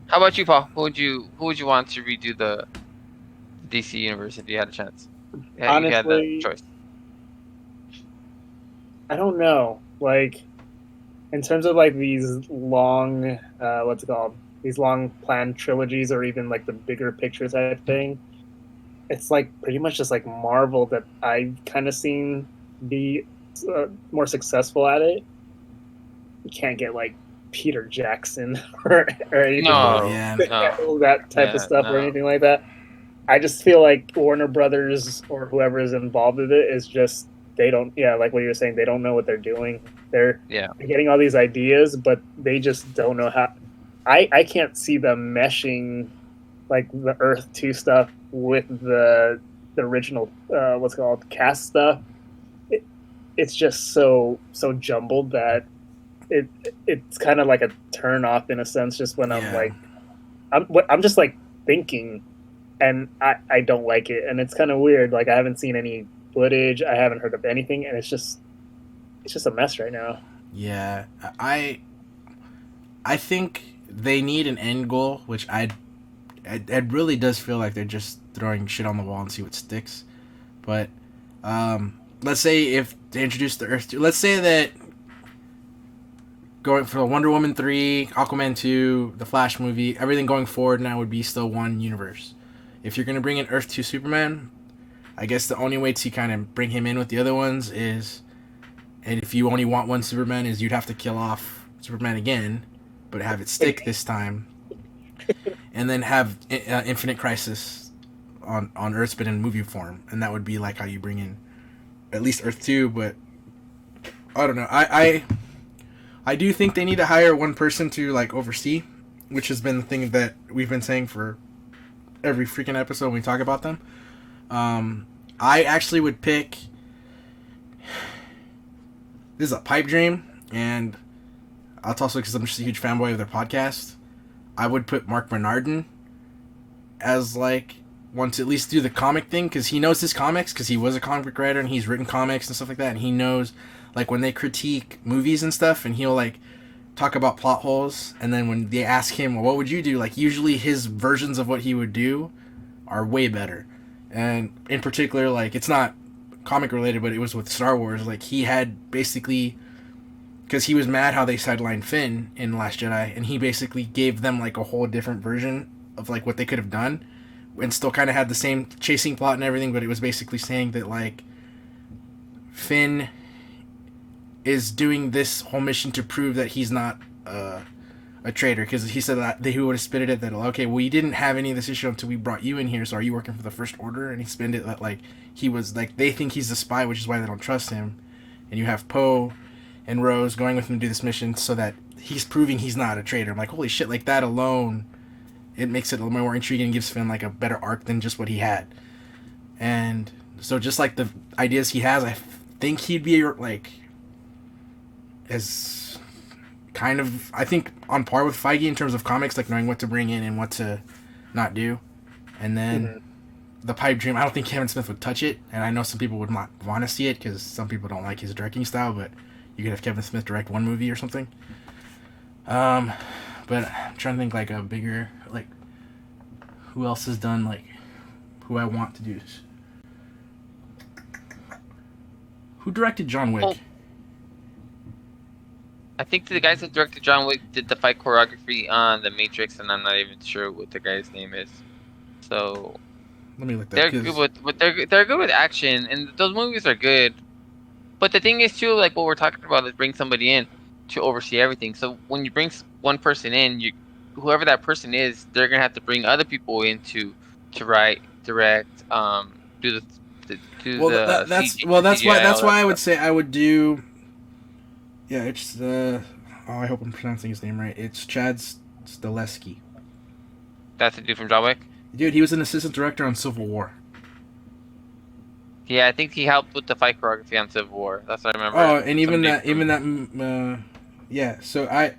How about you, Paul? Who would you want to redo the DC universe if you had a chance? Honestly, you had the choice. I don't know. Like, in terms of like these long, these long planned trilogies, or even like the bigger picture type thing, it's like pretty much just like Marvel that I've kind of seen be more successful at it. You can't get like Peter Jackson or anything that type of stuff or anything like that. I just feel like Warner Brothers or whoever is involved with it is just they don't like what you were saying, they don't know what they're doing. They're getting all these ideas, but they just don't know how. I can't see them meshing like the Earth 2 stuff with the original cast stuff. It's just so jumbled that it's kind of like a turn off in a sense. Just when I'm just like thinking, and I don't like it, and it's kind of weird. Like I haven't seen any footage, I haven't heard of anything, and it's just a mess right now. Yeah, I think they need an end goal, which it really does feel like they're just throwing shit on the wall and see what sticks. But let's say if they introduce the Earth 2, let's say that going for Wonder Woman 3, Aquaman 2, the Flash movie, everything going forward now would be still one universe. If you're going to bring in Earth 2 Superman, I guess the only way to kind of bring him in with the other ones is, and if you only want one Superman, is you'd have to kill off Superman again, but have it stick this time, and then have Infinite Crisis on Earth, but in movie form, and that would be like how you bring in at least Earth 2, but I don't know. I do think they need to hire one person to like oversee, which has been the thing that we've been saying for every freaking episode when we talk about them. I actually would pick, this is a pipe dream, and it's also because I'm just a huge fanboy of their podcast. I would put Mark Bernardin as like one to at least do the comic thing, because he knows his comics, because he was a comic book writer and he's written comics and stuff like that, and he knows like when they critique movies and stuff, and he'll like talk about plot holes, and then when they ask him, well, what would you do, like usually his versions of what he would do are way better. And in particular, like it's not comic related, but it was with Star Wars. Like he had basically, because he was mad how they sidelined Finn in The Last Jedi, and he basically gave them like a whole different version of like what they could have done, and still kind of had the same chasing plot and everything, but it was basically saying that like Finn is doing this whole mission to prove that he's not a traitor, because he said that he would have spitted it that, okay, well, you didn't have any of this issue until we brought you in here, so are you working for the First Order? And he spent it that like he was like, they think he's a spy, which is why they don't trust him. And you have Poe and Rose going with him to do this mission so that he's proving he's not a traitor. I'm like, holy shit, like that alone, it makes it a little more intriguing and gives Finn like a better arc than just what he had. And so just like the ideas he has, I think he'd be like as kind of, I think, on par with Feige in terms of comics, like knowing what to bring in and what to not do. And then the pipe dream, I don't think Kevin Smith would touch it, and I know some people would not want to see it because some people don't like his directing style, but you could have Kevin Smith direct one movie or something. But I'm trying to think like a bigger, like who else has done, like, who I want to do this. Who directed John Wick? Oh. I think the guys that directed John Wick did the fight choreography on The Matrix, and I'm not even sure what the guy's name is. So let me look that. They're good with they're good with action, and those movies are good. But the thing is too, like what we're talking about, is bring somebody in to oversee everything. So when you bring one person in, whoever that person is, they're gonna have to bring other people in to write, direct, do the that's why I would say I would do. Yeah, it's I hope I'm pronouncing his name right. It's Chad Stahelski. That's the dude from John Wick? Dude, he was an assistant director on Civil War. Yeah, I think he helped with the fight choreography on Civil War. That's what I remember. Oh, and yeah. So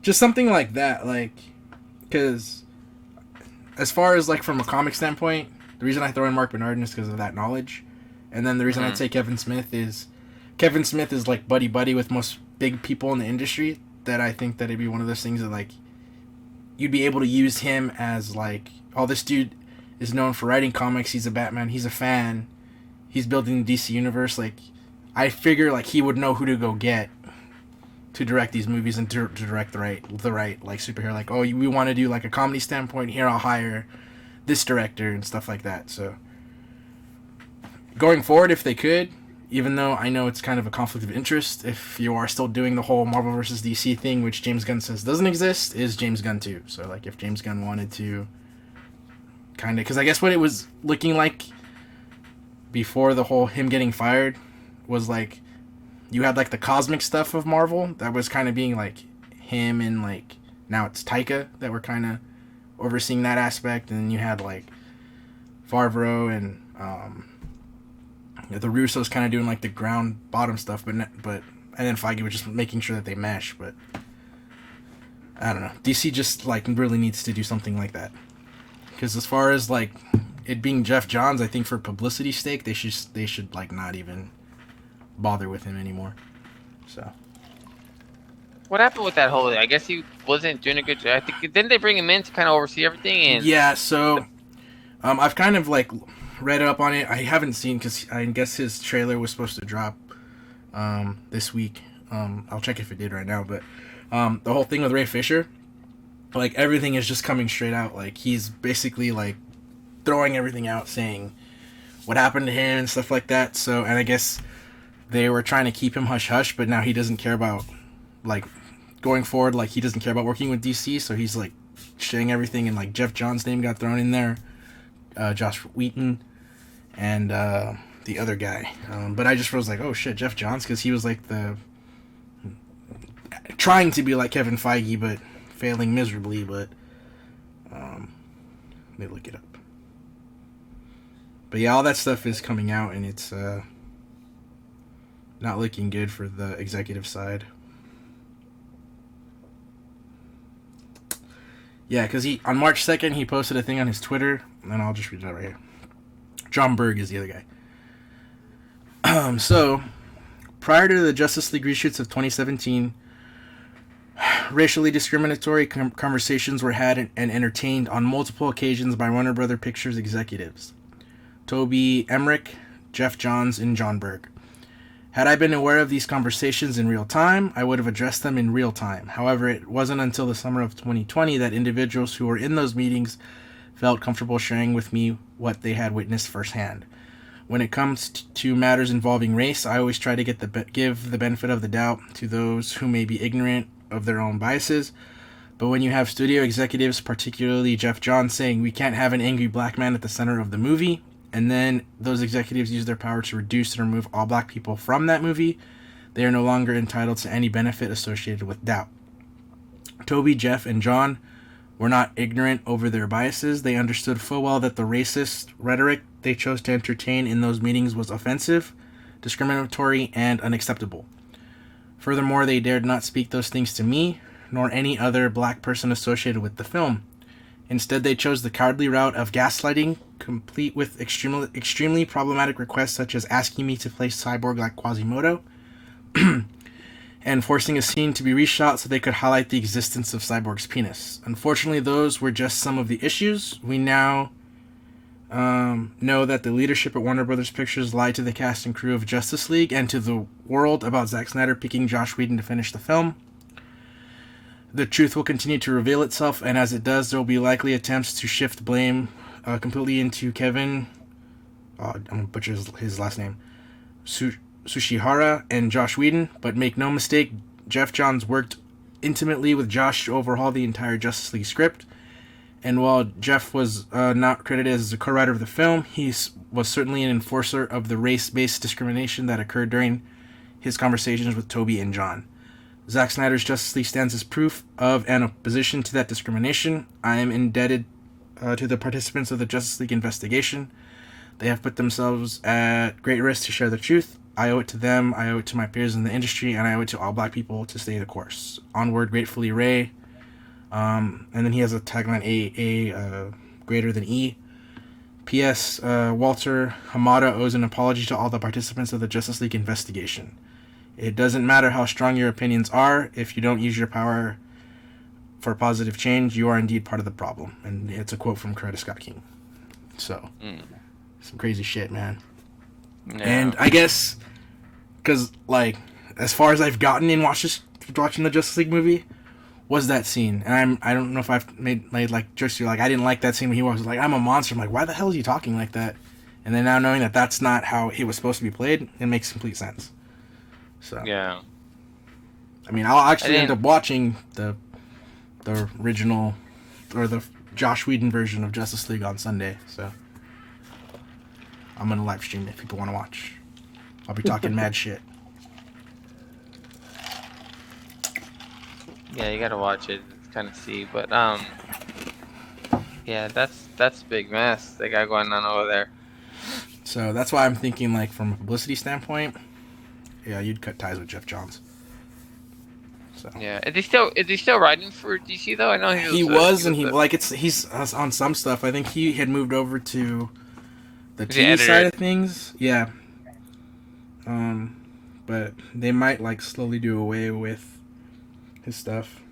just something like that, like, because as far as like from a comic standpoint, the reason I throw in Mark Bernardin is because of that knowledge, and then the reason I'd say Kevin Smith is like buddy with most big people in the industry. That I think that it'd be one of those things that like you'd be able to use him as like, oh, this dude is known for writing comics. He's a Batman. He's a fan. He's building the DC universe. Like, I figure like he would know who to go get to direct these movies and to direct the right like superhero. Like, oh, we want to do like a comedy standpoint here. I'll hire this director and stuff like that. So going forward, if they could. Even though I know it's kind of a conflict of interest, if you are still doing the whole Marvel vs. DC thing, which James Gunn says doesn't exist, is James Gunn too. So, like, if James Gunn wanted to kind of... Because I guess what it was looking like before the whole him getting fired was, like, you had, like, the cosmic stuff of Marvel that was kind of being, like, him and, like, now it's Taika that were kind of overseeing that aspect. And then you had, like, Favreau and... the Russo's kind of doing like the ground bottom stuff, and then Feige was just making sure that they mesh. But I don't know. DC just like really needs to do something like that, because as far as like it being Jeff Johns, I think for publicity's sake, they should like not even bother with him anymore. So what happened with that whole? I guess he wasn't doing a good job. I think didn't they bring him in to kind of oversee everything? And yeah, so I've kind of like read up on it. I haven't seen, because I guess his trailer was supposed to drop this week. I'll check if it did right now, but the whole thing with Ray Fisher, like everything is just coming straight out. Like he's basically like throwing everything out, saying what happened to him and stuff like that. So, and I guess they were trying to keep him hush hush, but now he doesn't care about like going forward. Like he doesn't care about working with DC, so he's like sharing everything, and like Jeff Johns' name got thrown in there, Josh Wheaton, and the other guy. But I just was like, oh shit, Jeff Johns, because he was like trying to be like Kevin Feige, but failing miserably. But let me look it up. But yeah, all that stuff is coming out, and it's not looking good for the executive side. Yeah, because on March 2nd, he posted a thing on his Twitter, and I'll just read it out right here. John Berg is the other guy. So, prior to the Justice League reshoots of 2017, racially discriminatory conversations were had and entertained on multiple occasions by Warner Brother Pictures executives. Toby Emmerich, Jeff Johns, and John Berg. Had I been aware of these conversations in real time, I would have addressed them in real time. However, it wasn't until the summer of 2020 that individuals who were in those meetings felt comfortable sharing with me what they had witnessed firsthand. When it comes to matters involving race, I always try to give the benefit of the doubt to those who may be ignorant of their own biases. But when you have studio executives, particularly Jeff Johns, saying we can't have an angry black man at the center of the movie, and then those executives use their power to reduce and remove all black people from that movie, they are no longer entitled to any benefit associated with doubt. Toby, Jeff, and John were not ignorant over their biases. They understood full well that the racist rhetoric they chose to entertain in those meetings was offensive, discriminatory, and unacceptable. Furthermore, they dared not speak those things to me, nor any other black person associated with the film. Instead, they chose the cowardly route of gaslighting, complete with extremely problematic requests such as asking me to play Cyborg like Quasimodo, and forcing a scene to be reshot so they could highlight the existence of Cyborg's penis. Unfortunately, those were just some of the issues. We now know that the leadership at Warner Brothers Pictures lied to the cast and crew of Justice League and to the world about Zack Snyder picking Joss Whedon to finish the film. The truth will continue to reveal itself, and as it does, there will be likely attempts to shift blame completely into Kevin, I'm going to butcher his last name, Sushihara and Joss Whedon, but make no mistake, Jeff Johns worked intimately with Josh to overhaul the entire Justice League script. And while Jeff was not credited as a co-writer of the film, he was certainly an enforcer of the race-based discrimination that occurred during his conversations with Toby and John. Zack Snyder's Justice League stands as proof of and opposition to that discrimination. I am indebted to the participants of the Justice League investigation. They have put themselves at great risk to share the truth. I owe it to them, I owe it to my peers in the industry, and I owe it to all black people to stay the course. Onward, gratefully, Ray. And then he has a tagline, A greater than E. P.S. Walter Hamada owes an apology to all the participants of the Justice League investigation. It doesn't matter how strong your opinions are, if you don't use your power for positive change, you are indeed part of the problem. And it's a quote from Coretta Scott King. So, some crazy shit, man. Yeah. And I guess, because, like, as far as I've gotten in watching the Justice League movie, was that scene. And I don't know if I've made like, just like, I didn't like that scene when he was like, I'm a monster. I'm like, why the hell is he talking like that? And then now knowing that that's not how he was supposed to be played, it makes complete sense. So yeah, I mean, I'll actually end up watching the original or the Joss Whedon version of Justice League on Sunday. So I'm gonna live stream if people want to watch. I'll be talking mad shit. Yeah, you gotta watch it to kind of see, but yeah, that's a big mess they got going on over there. So that's why I'm thinking, like, from a publicity standpoint, yeah, you'd cut ties with Jeff Johns. So yeah, is he still writing for DC though? I know he's on some stuff. I think he had moved over to the TV side of things. Yeah. But they might like slowly do away with his stuff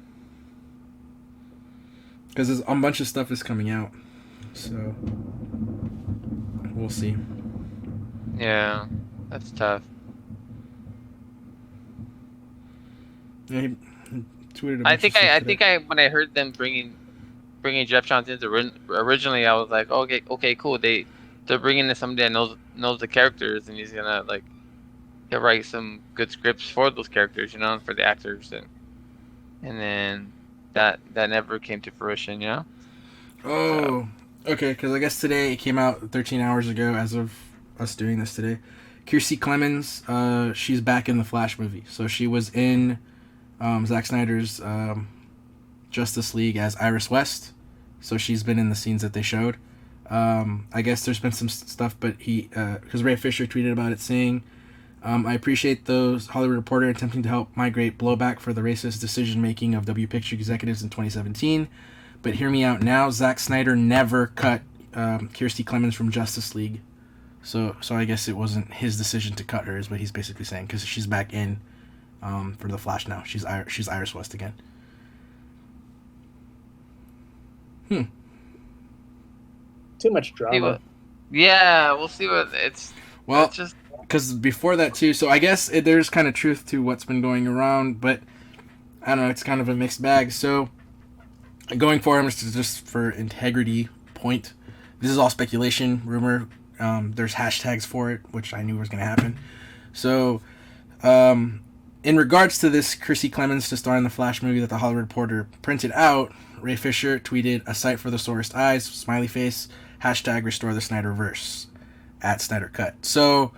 because a bunch of stuff is coming out. So we'll see. Yeah, that's tough. Yeah, he tweeted. I think when I heard them bringing Jeff Johns in originally, I was like, okay, cool. They're bringing in somebody that knows the characters, and he's gonna he'll write some good scripts for those characters, for the actors, and then that never came to fruition, Oh, okay. Because I guess today it came out 13 hours ago, as of us doing this today. Kiersey Clemons, she's back in the Flash movie, so she was in Zack Snyder's Justice League as Iris West, so she's been in the scenes that they showed. I guess there's been some stuff, but because Ray Fisher tweeted about it saying, I appreciate those Hollywood Reporter attempting to help migrate blowback for the racist decision-making of W Picture executives in 2017, but hear me out now, Zack Snyder never cut Kiersey Clemons from Justice League, so I guess it wasn't his decision to cut her, is what he's basically saying, because she's back in for the Flash now. She's Iris West again. Too much drama. Yeah, we'll see what it's. Well, because before that too, so I guess there's kind of truth to what's been going around, but I don't know, it's kind of a mixed bag. So going forward, just for integrity point, this is all speculation, rumor. There's hashtags for it, which I knew was going to happen. So, in regards to this Kiersey Clemons to star in the Flash movie that the Hollywood Reporter printed out, Ray Fisher tweeted, "A sight for the sorest eyes, smiley face, hashtag restore the Snyderverse, at Snyder Cut." So,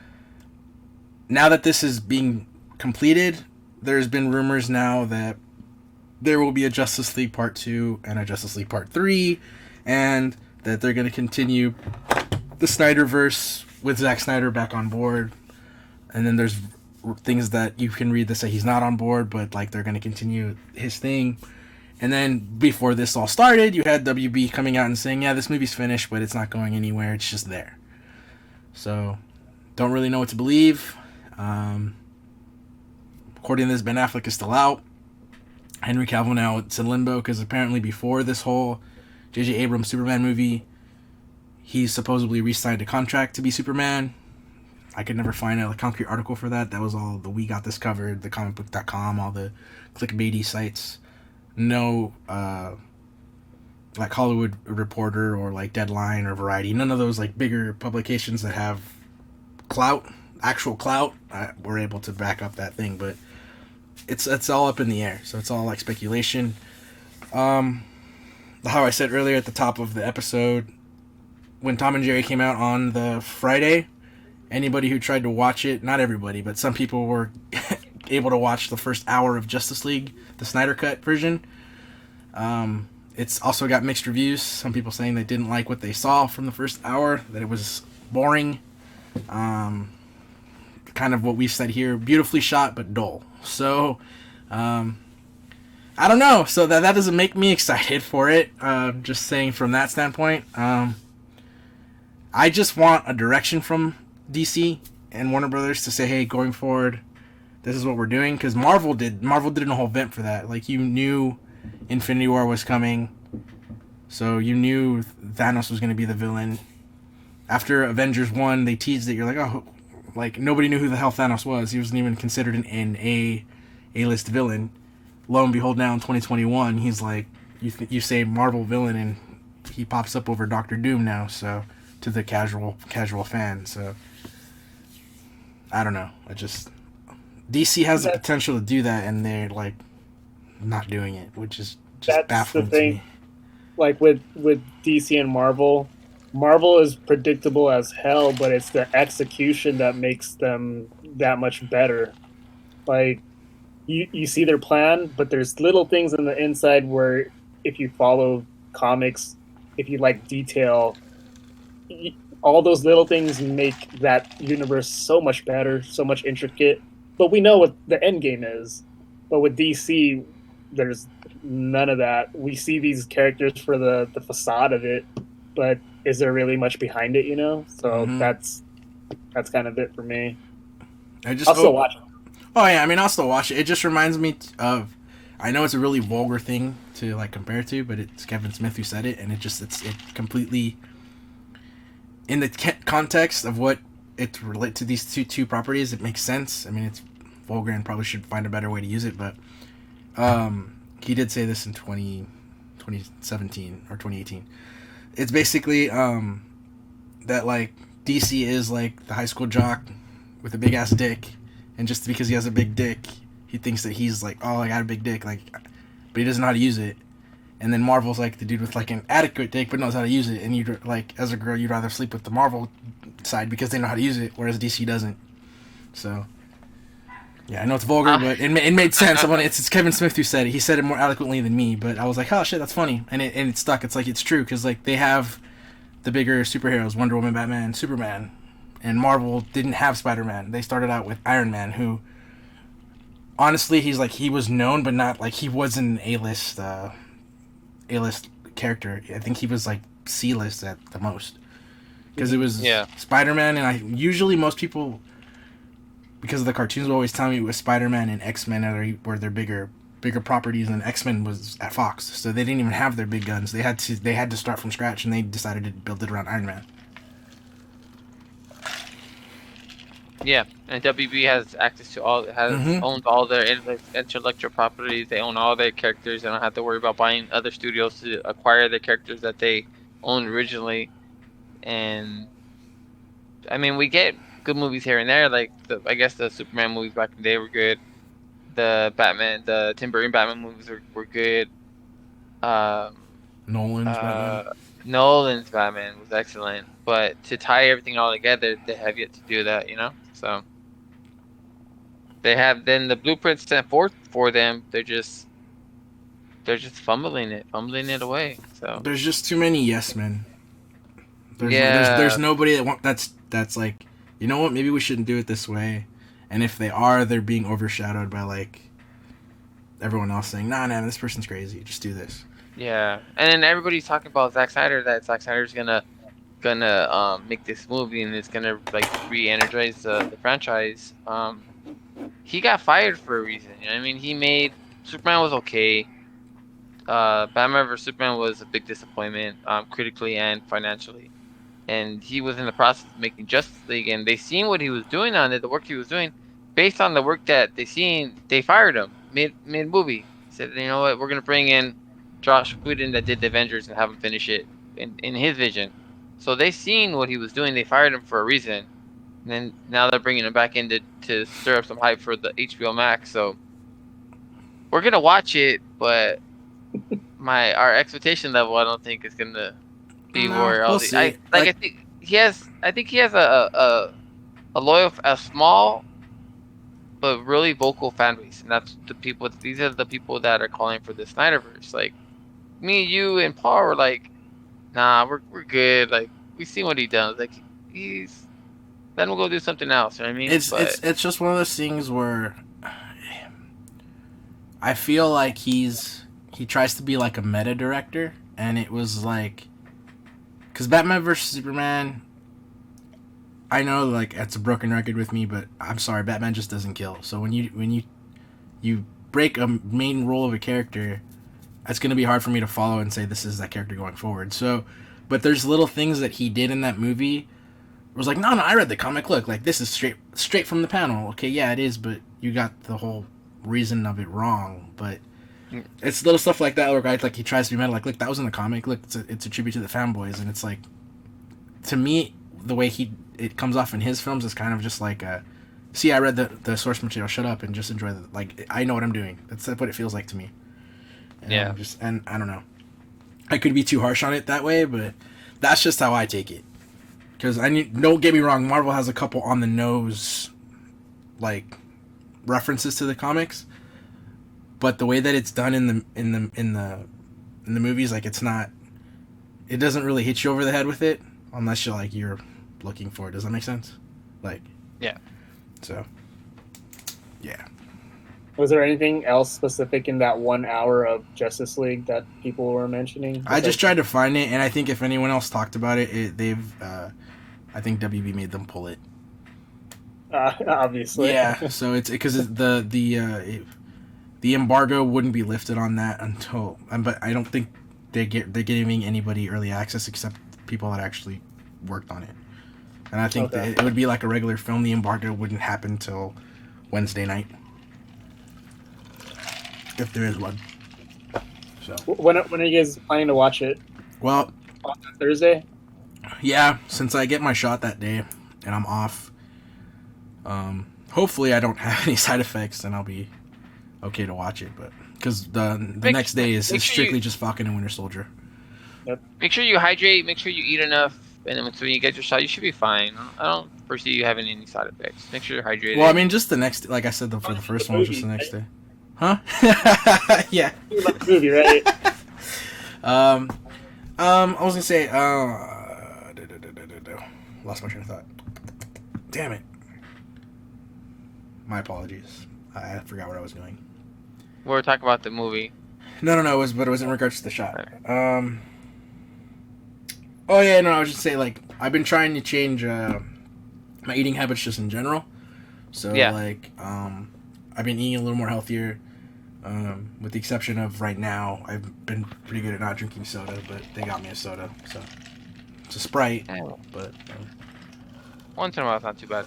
now that this is being completed, there's been rumors now that there will be a Justice League Part 2 and a Justice League Part 3, and that they're going to continue the Snyderverse with Zack Snyder back on board. And then there's things that you can read that say he's not on board, but like they're going to continue his thing. And then before this all started, you had WB coming out and saying, yeah, this movie's finished, but it's not going anywhere. It's just there. So don't really know what to believe. according to this, Ben Affleck is still out. Henry Cavill now it's in limbo because apparently before this whole J.J. Abrams Superman movie, he supposedly re-signed a contract to be Superman. I could never find a concrete article for that. That was all the We Got This Covered, the comicbook.com, all the clickbaity sites. No, like Hollywood Reporter or like Deadline or Variety. None of those like bigger publications that have clout, actual clout, were able to back up that thing. But it's all up in the air. So it's all like speculation. How I said earlier at the top of the episode, when Tom and Jerry came out on the Friday, anybody who tried to watch it, not everybody, but some people were able to watch the first hour of Justice League, the Snyder Cut version. It's also got mixed reviews. Some people saying they didn't like what they saw from the first hour, that it was boring. Kind of what we said here, beautifully shot but dull. So, I don't know. So that doesn't make me excited for it. Just saying from that standpoint. I just want a direction from DC and Warner Brothers to say, hey, going forward, this is what we're doing. Because Marvel did a whole event for that. Like, you knew Infinity War was coming, so you knew Thanos was going to be the villain. After Avengers 1, they teased it. You're like, oh, like, nobody knew who the hell Thanos was. He wasn't even considered an A-list villain. Lo and behold, now in 2021, he's like, you say Marvel villain, and he pops up over Doctor Doom now, so, to the casual fan, so, I don't know. DC has the potential to do that, and they're, like, not doing it, which is just baffling to me. Like, with DC and Marvel is predictable as hell, but it's the execution that makes them that much better. Like, you see their plan, but there's little things in the inside where if you follow comics, if you like detail, all those little things make that universe so much better, so much intricate. But we know what the end game is. But with DC, there's none of that. We see these characters for the facade of it, but is there really much behind it, you know? So that's kind of it for me. I'll still watch it. Oh yeah, I mean, I'll still watch it. It just reminds me of, I know it's a really vulgar thing to like compare to, but it's Kevin Smith who said it, and it completely, in the context of what it relate to these two properties, it makes sense. I mean, it's vulgar and probably should find a better way to use it, but he did say this in 2017 or 2018. It's basically that like DC is like the high school jock with a big ass dick, and just because he has a big dick, he thinks that he's like, oh, I got a big dick, like, but he doesn't know how to use it. And then Marvel's like the dude with like an adequate dick but knows how to use it, and you like, as a girl, you'd rather sleep with the Marvel side because they know how to use it, whereas DC doesn't. So yeah, I know it's vulgar, but it made sense. It's Kevin Smith who said it. He said it more eloquently than me, but I was like, oh shit, that's funny, and it stuck. It's like, it's true, because like they have the bigger superheroes, Wonder Woman, Batman, Superman, and Marvel didn't have Spider-Man. They started out with Iron Man, who honestly, he was known, but not like, he wasn't an A-list character. I think he was like C-list at the most, because it was Spider-Man, and usually most people, because of the cartoons, will always tell me it was Spider-Man and X-Men were their bigger properties, and X-Men was at Fox, so they didn't even have their big guns. They had to start from scratch, and they decided to build it around Iron Man. Yeah, and WB has access to owns all their intellectual properties. They own all their characters. They don't have to worry about buying other studios to acquire the characters that they owned originally. And I mean, we get good movies here and there. Like I guess the Superman movies back in the day were good. The Tim Burton Batman movies were good. Nolan's Batman was excellent, but to tie everything all together, they have yet to do that, you know? So they have then the blueprints sent forth for them. They're just fumbling it away. So there's just too many yes men. There's nobody that's like, you know what, maybe we shouldn't do it this way. And if they are, they're being overshadowed by like everyone else saying, nah, this person's crazy, just do this. Yeah, and then everybody's talking about Zack Snyder, that Zack Snyder's gonna make this movie, and it's gonna like re-energize the franchise. he got fired for a reason. You know what I mean, he made Superman was okay. Batman vs Superman was a big disappointment, critically and financially. And he was in the process of making Justice League, and they seen what he was doing on it, the work he was doing. Based on the work that they seen, they fired him mid movie. Said, you know what, we're gonna bring in Josh Whedon that did the Avengers and have him finish it in his vision. So they seen what he was doing. They fired him for a reason. And then now they're bringing him back in to stir up some hype for the HBO Max. So we're gonna watch it, but our expectation level, I don't think is gonna be where we'll all see. I think he has a loyal, a small but really vocal fan base, and that's the people. These are the people that are calling for the Snyderverse. Like me, you, and Paul were like, "Nah, we're good. Like we see what he does. Like he's then we'll go do something else." You know what I mean? It's just one of those things where I feel like he tries to be like a meta director, and it was like, because Batman vs Superman, I know like it's a broken record with me, but I'm sorry, Batman just doesn't kill. So when you break a main role of a character, it's gonna be hard for me to follow and say this is that character going forward. So, but there's little things that he did in that movie. It was like, no, I read the comic. Look, like this is straight from the panel. Okay, yeah, it is, but you got the whole reason of it wrong. But it's little stuff like that where like he tries to be meta. Like, look, that was in the comic. Look, it's a tribute to the fanboys, and it's like, to me, the way it comes off in his films is kind of just like see, I read the source material. Shut up and just enjoy like I know what I'm doing. That's what it feels like to me. And yeah. And I don't know. I could be too harsh on it that way, but that's just how I take it. Because don't get me wrong, Marvel has a couple on the nose, like, references to the comics, but the way that it's done in the movies, like, it doesn't really hit you over the head with it unless you're looking for it. Does that make sense? Like, yeah. So, yeah. Was there anything else specific in that 1 hour of Justice League that people were mentioning? I just tried to find it, and I think if anyone else talked about it, I think WB made them pull it. Obviously. Yeah, so it's because the embargo wouldn't be lifted on that until, but I don't think they're giving anybody early access except people that actually worked on it. And I think that it would be like a regular film. The embargo wouldn't happen till Wednesday night, if there is one. So when are you guys planning to watch it? Well, on Thursday. Yeah, since I get my shot that day and I'm off, hopefully I don't have any side effects and I'll be okay to watch it. But because the next day is strictly just Falcon and Winter Soldier. Yep. Make sure you hydrate. Make sure you eat enough, and then when you get your shot, you should be fine. I don't foresee you having any side effects. Make sure you're hydrated. Well, I mean, just the next, like I said, for the first one, just the next day. Huh? Yeah. You love the movie, right? I was gonna say, lost my train of thought. Damn it. My apologies. I forgot where I was going. We were talking about the movie. No, it was in regards to the shot. Oh yeah, no, I was just saying, like, I've been trying to change my eating habits just in general. So yeah. Like, I've been eating a little more healthier. With the exception of right now, I've been pretty good at not drinking soda, but they got me a soda, so it's a Sprite. But once in a while, it's not too bad.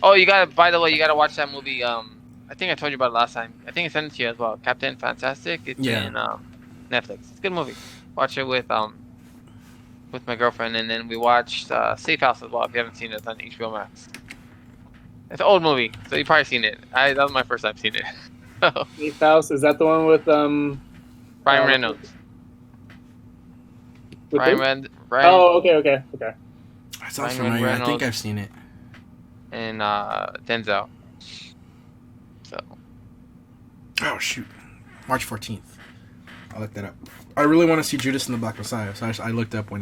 Oh, by the way, you gotta watch that movie. I think I told you about it last time. I think I sent it to you as well. Captain Fantastic. It's in Netflix. It's a good movie. Watch it with my girlfriend, and then we watched Safe House as well. If you haven't seen it, it's on HBO Max. It's an old movie, so you've probably seen it. That was my first time seeing it. Safe House, is that the one with Ryan Reynolds? Ryan. Oh, okay. That sounds familiar. I think I've seen it. And Denzel. So. Oh shoot, March 14th. I'll look that up. I really want to see Judas and the Black Messiah, so I looked up when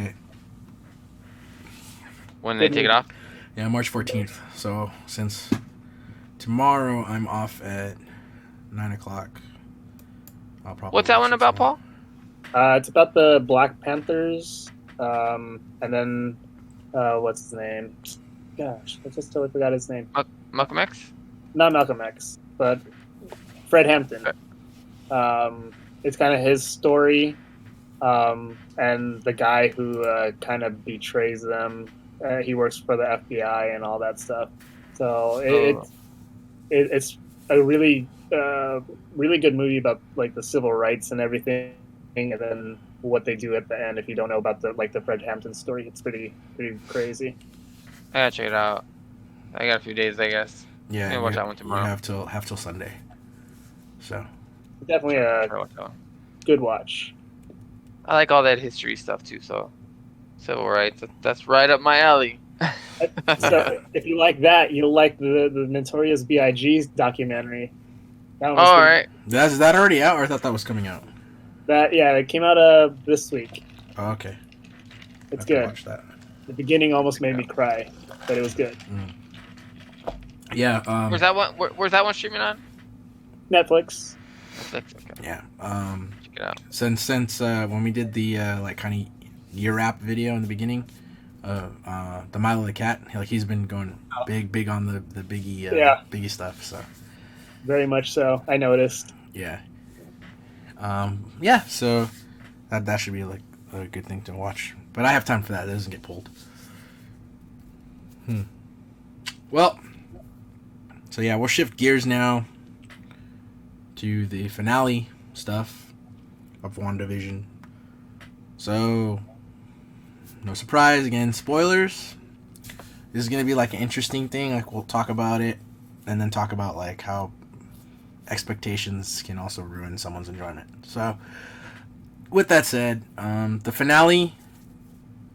they take it off. Yeah, March 14th. So since tomorrow I'm off at 9:00, I'll probably. What's that one about, Paul? It's about the Black Panthers, and then what's his name? Gosh, I just totally forgot his name. Malcolm X? not Malcolm X, but Fred Hampton. It's kind of his story, and the guy who kind of betrays them. He works for the FBI and all that stuff. So it's a really really good movie about like the civil rights and everything, and then what they do at the end. If you don't know about the Fred Hampton story, it's pretty crazy. I gotta check it out. I got a few days, I guess. Yeah, Maybe watch that one tomorrow. You have till Sunday. So Definitely a good watch. I like all that history stuff too. So civil rights, that's right up my alley. So if you like that, you'll like the Notorious B.I.G.'s documentary. All right. Is that already out, or I thought that was coming out? It came out this week. Oh, okay. It's good. Watch that. The beginning almost made me cry, but it was good. Yeah. Where's that one? Where's that one streaming on? Netflix. Okay. Yeah. Check it out. Since when we did the like kind of year wrap video in the beginning, the Milo the cat, like he's been going big on the Biggie stuff. So. Very much so. I noticed. Yeah. Yeah. So that should be like a good thing to watch. But I have time for that. It doesn't get pulled. Well. So yeah, we'll shift gears now to the finale stuff of WandaVision. So, no surprise, again, spoilers. This is going to be like an interesting thing. Like, we'll talk about it and then talk about like how expectations can also ruin someone's enjoyment. So, with that said, the finale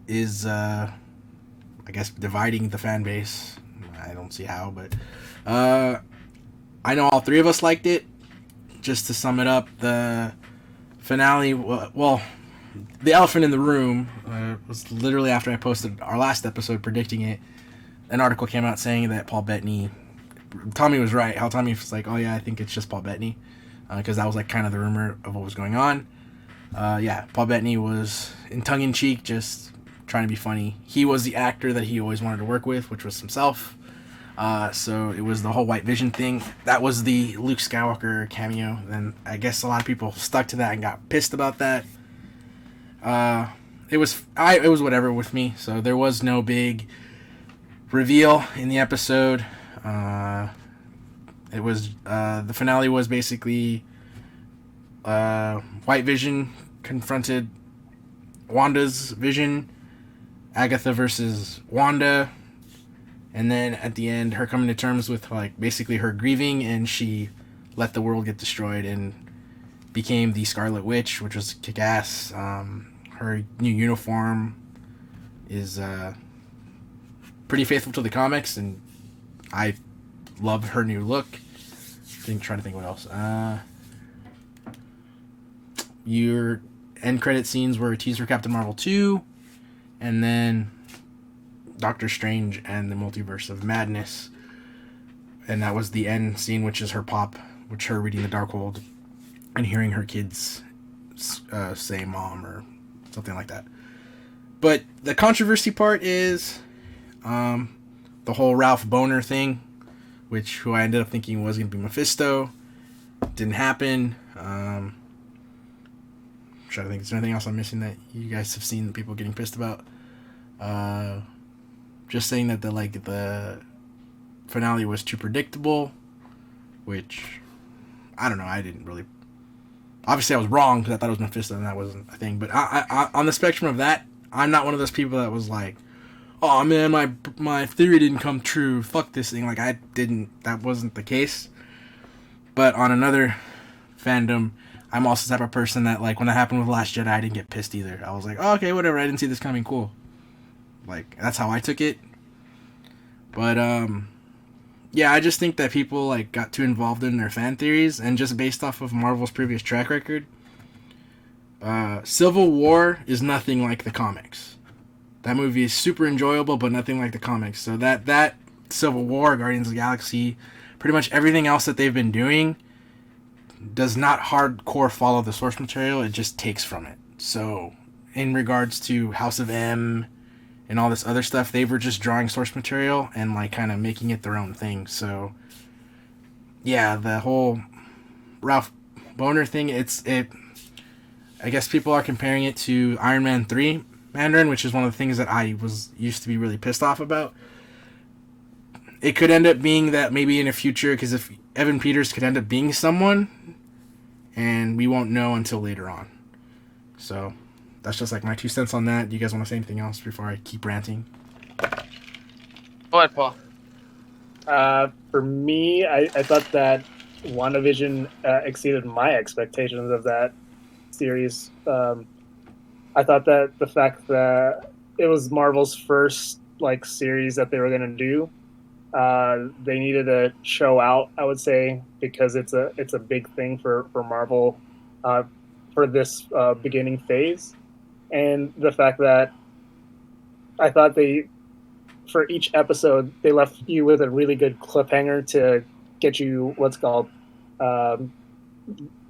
is, I guess, dividing the fan base. I don't see how, but I know all three of us liked it. Just to sum it up, the finale, well, the elephant in the room was literally after I posted our last episode predicting it. An article came out saying that Paul Bettany, Tommy was right. How Tommy was like, oh yeah, I think it's just Paul Bettany, because that was like kind of the rumor of what was going on. Yeah, Paul Bettany was in tongue-in-cheek, just trying to be funny. He was the actor that he always wanted to work with, which was himself. So it was the whole White Vision thing. That was the Luke Skywalker cameo. And I guess a lot of people stuck to that and got pissed about that. It was whatever with me. So there was no big reveal in the episode. It was the finale was basically White Vision confronted Wanda's vision, Agatha versus Wanda. And then at the end, her coming to terms with like basically her grieving, and she let the world get destroyed and became the Scarlet Witch, which was kick-ass. Her new uniform is pretty faithful to the comics, and I love her new look. Trying to think what else. Your end credit scenes were a teaser for Captain Marvel 2, and then Doctor Strange and the Multiverse of Madness, and that was the end scene, which is her reading the Darkhold and hearing her kids say mom or something like that. But the controversy part is the whole Ralph Boner thing, who I ended up thinking was going to be Mephisto. Didn't happen. I'm trying to think, is there anything else I'm missing that you guys have seen people getting pissed about? Just saying that the finale was too predictable, which I don't know. I didn't really. Obviously, I was wrong because I thought it was Mephisto and that wasn't a thing. But I on the spectrum of that, I'm not one of those people that was like, "Oh man, my theory didn't come true. Fuck this thing." Like that wasn't the case. But on another fandom, I'm also the type of person that like when that happened with Last Jedi, I didn't get pissed either. I was like, oh, okay, whatever. I didn't see this coming. Cool. Like, that's how I took it. But, yeah, I just think that people, like, got too involved in their fan theories, and just based off of Marvel's previous track record, Civil War is nothing like the comics. That movie is super enjoyable, but nothing like the comics. So that Civil War, Guardians of the Galaxy, pretty much everything else that they've been doing does not hardcore follow the source material. It just takes from it. So, in regards to House of M and all this other stuff, they were just drawing source material and like kind of making it their own thing. So yeah, the whole Ralph Boner thing. I guess people are comparing it to Iron Man 3 Mandarin, which is one of the things that I used to be really pissed off about. It could end up being that maybe in the future, because if Evan Peters could end up being someone, and we won't know until later on. So that's just like my 2 cents on that. Do you guys want to say anything else before I keep ranting? Go ahead, Paul. For me, I thought that WandaVision exceeded my expectations of that series. I thought that the fact that it was Marvel's first series that they were going to do, they needed to show out, I would say, because it's a big thing for Marvel for this beginning phase. And the fact that I thought for each episode, they left you with a really good cliffhanger to get you what's called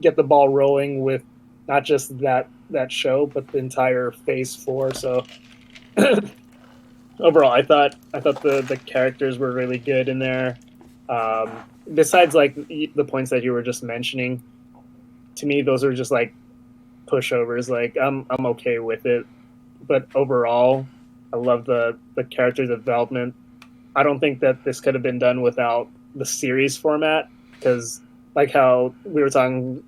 get the ball rolling with not just that show, but the entire Phase 4. So overall, I thought the characters were really good in there. Besides the points that you were just mentioning, to me those are just pushovers. I'm okay with it, but overall, I love the character development. I don't think that this could have been done without the series format, because how we were talking,